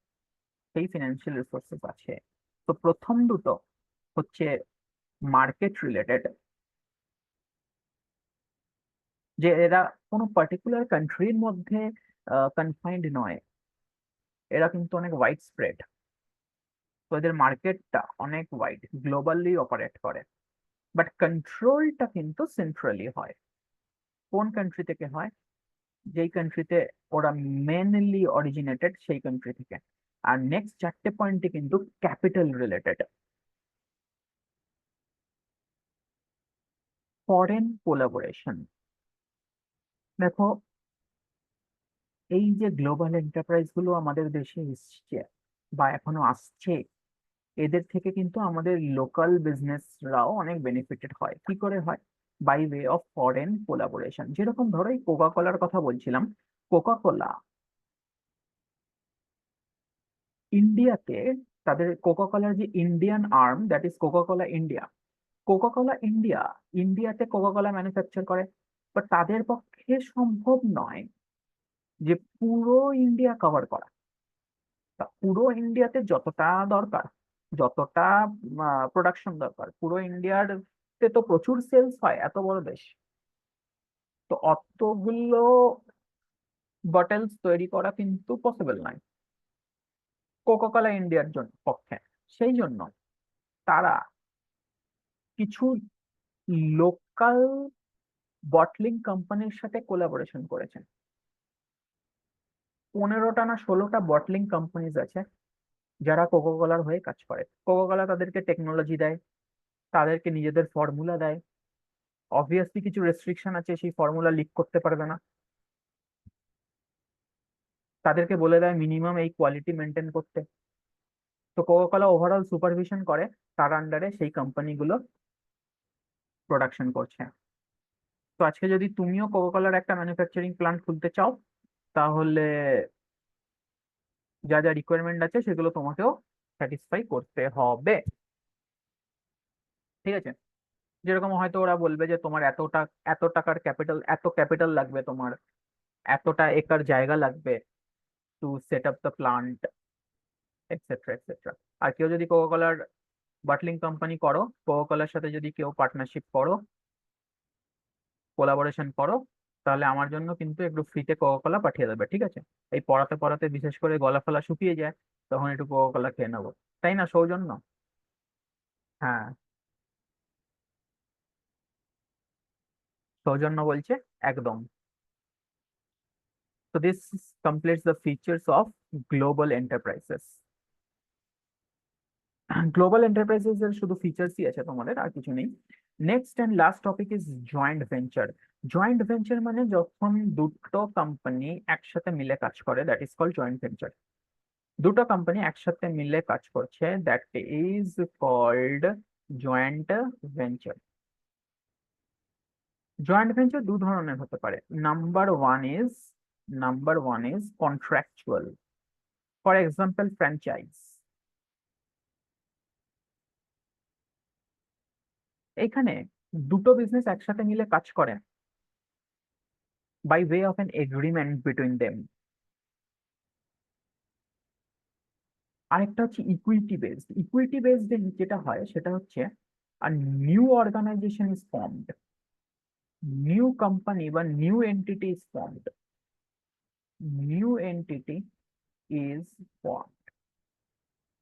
সেই ফিনান্সিয়াল রিসোর্সেস আছে। তো প্রথম দুটো হচ্ছে মার্কেট রিলেটেড, যে এরা কোনো পার্টিকুলার কান্ট্রির মধ্যে কনফাইন্ড নয়, এরা কিন্তু অনেক ওয়াইড স্প্রেড। তো এদের মার্কেটটা অনেক ওয়াইড, গ্লোবালি অপারেট করে। বাট কন্ট্রোলটা কিন্তু সেন্ট্রালি হয়। কোন কান্ট্রি থেকে হয়? যেই কান্ট্রিতে ওরা মেনলি অরিজিনেটেড, সেই কান্ট্রি থেকে। আর নেক্সট চারটে পয়েন্টে কিন্তু ক্যাপিটাল রিলেটেড। ফরেন কোলাবোরেশন, দেখো এই যে গ্লোবাল এন্টারপ্রাইজ গুলো আমাদের দেশে এসছে বা এখনো আসছে, এদের থেকে কিন্তু আমাদের লোকাল বিজনেসরাও অনেক বেনিফিটেড হয়। কি করে হয়? By way of foreign collaboration. যেরকম ধরো এই কোকা কোলার কথা বলছিলাম, কোকা কোলা ইন্ডিয়াতে, তাদের কোকা কোলার যে Indian arm, that is Coca Cola India. Coca Cola India ইন্ডিয়াতে কোকা কোলা ম্যানুফ্যাকচার করে, বাট তাদের পক্ষে সম্ভব নয় যে পুরো ইন্ডিয়া কভার করা। তা পুরো ইন্ডিয়াতে যতটা দরকার, যতটা প্রোডাকশন দরকার, পুরো ইন্ডিয়ার তো প্রচুর সেলস হয়, এত বড় দেশ। তো অতগুলো বটলস তৈরি করা কিন্তু পসিবল নয় কোকা কোলা ইন্ডিয়ার জন্য পক্ষে। সেই জন্য তারা কিছু লোকাল বটলিং কোম্পানির সাথে কোলাবোরেশন করেছেন। 15টা না 16টা বটলিং কোম্পানিজ আছে যারা কোকা কোলার হয়ে কাজ করে। কোকা কোলা তাদেরকে টেকনোলজি দেয়, তাদেরকে নিজেদের ফর্মুলা দেয়। অবভিয়াসলি কিছু রেস্ট্রিকশন আছে, সেই ফর্মুলা লিক করতে পারবে না। তাদেরকে বলে দেয় মিনিমাম এই কোয়ালিটি মেনটেন করতে। তো কোকা কোলা ওভারঅল সুপারভিশন করে, তার আন্ডারে সেই কোম্পানিগুলো প্রোডাকশন করছে। তো আজকে যদি তুমিও কোকা কোলার একটা ম্যানুফ্যাকচারিং প্ল্যান্ট খুলতে চাও, তাহলে যা যা রিকোয়ারমেন্ট আছে সেগুলো তোমাকেও স্যাটিসফাই করতে হবে। ঠিক আছে? যেরকম হয়তো ওরা বলবে যে তোমার এত টাকার ক্যাপিটাল, এত ক্যাপিটাল লাগবে, তোমার এতটা একর জায়গা লাগবে to set up the plant. Etcetera etcetera. আর কেউ যদি কোকাকোলার বাটলিং কোম্পানি করো, কোকাকোলার সাথে যদি কেউ পার্টনারশিপ করো, কোলাবোরেশন করো, তাহলে আমার জন্য কিন্তু একটু ফ্রিতে কোকাকোলা পাঠিয়ে দেবে, ঠিক আছে? এই পড়াতে পড়াতে বিশেষ করে গলা ফলা শুকিয়ে যায়, তখন একটু কোকাকোলা খেয়ে নেবো, তাই না সৌজন্য? হ্যাঁ, সৌজন্য বলছে একদম। So this completes the features of global enterprises. Global enterprises এর শুধু ফিচার্সই আছে তোমাদের, আর কিছু নেই। Next and last topic is joint venture. Joint venture মানে যখন দুটো কোম্পানি একসাথে মিলে কাজ করে, that is called joint venture. দুটো কোম্পানি একসাথে মিলে কাজ করছে, that is called joint venture. Joint venture দু ধরনের হতে পারে। Number one is contractual. For example franchise. এখানে দুটো বিজনেস একসাথে মিলে কাজ করে by way of an agreement between them. আরেকটা হচ্ছে ইকুইটি বেসড। ইকুইটি বেসড যেটা হয় সেটা হচ্ছে আর new organisation is formed, new company বা new entity is formed, new entity is formed.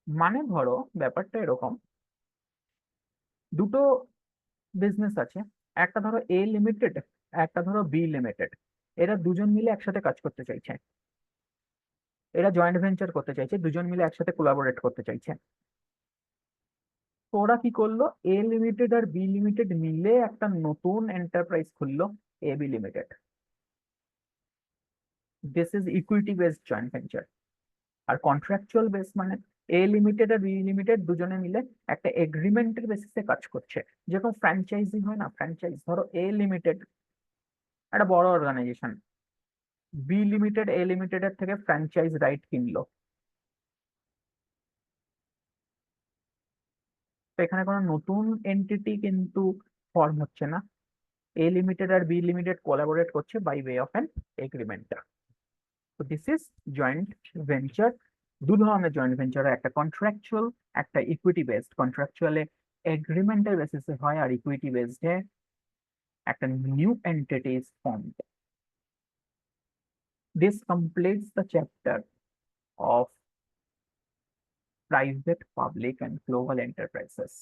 মানে ধরো ব্যাপারটা এরকম, দুটো বিজনেস আছে, একটা ধরো এ লিমিটেড, একটা ধরো বি লিমিটেড। এরা দুজন মিলে একসাথে কাজ করতে চাইছে, এরা জয়েন্ট ভেঞ্চার করতে চাইছে, দুজন মিলে একসাথে কোলাবোরেট করতে চাইছে। তো ওরা কি করলো, এ লিমিটেড আর বি লিমিটেড মিলে একটা নতুন এন্টারপ্রাইজ খুললো, A B limited. This is equity based joint venture. আর কন্ট্রাকচুয়াল বেস মানে এ লিমিটেড আর বি লিমিটেড দুজনে মিলে একটা এগ্রিমেন্টের বেসিসে কাজ করছে। যেরকম ফ্র্যাঞ্চাইজিং হয় না, ফ্র্যাঞ্চাইজ ধরো এ লিমিটেড একটা বড় organization, B limited A limited এর থেকে ফ্র্যাঞ্চাইজ রাইট কিনলো। তো এখানে কোনো নতুন এন্টিটি কিন্তু ফর্ম হচ্ছে না, এ লিমিটেড আর বি লিমিটেড কোলাবোরেট করছে by way of an agreement. তো দিস ইজ জয়েন্ট ভেঞ্চার। দু ধরনের জয়েন্ট ভেঞ্চার, একটা কন্ট্রাকচুয়াল, একটা ইকুইটি বেসড। কন্ট্রাকচুয়ালে এগ্রিমেন্টের বেসিসে হয়, আর ইকুইটি বেসডে একটা new entity is formed. This completes the chapter of private, public, and global enterprises.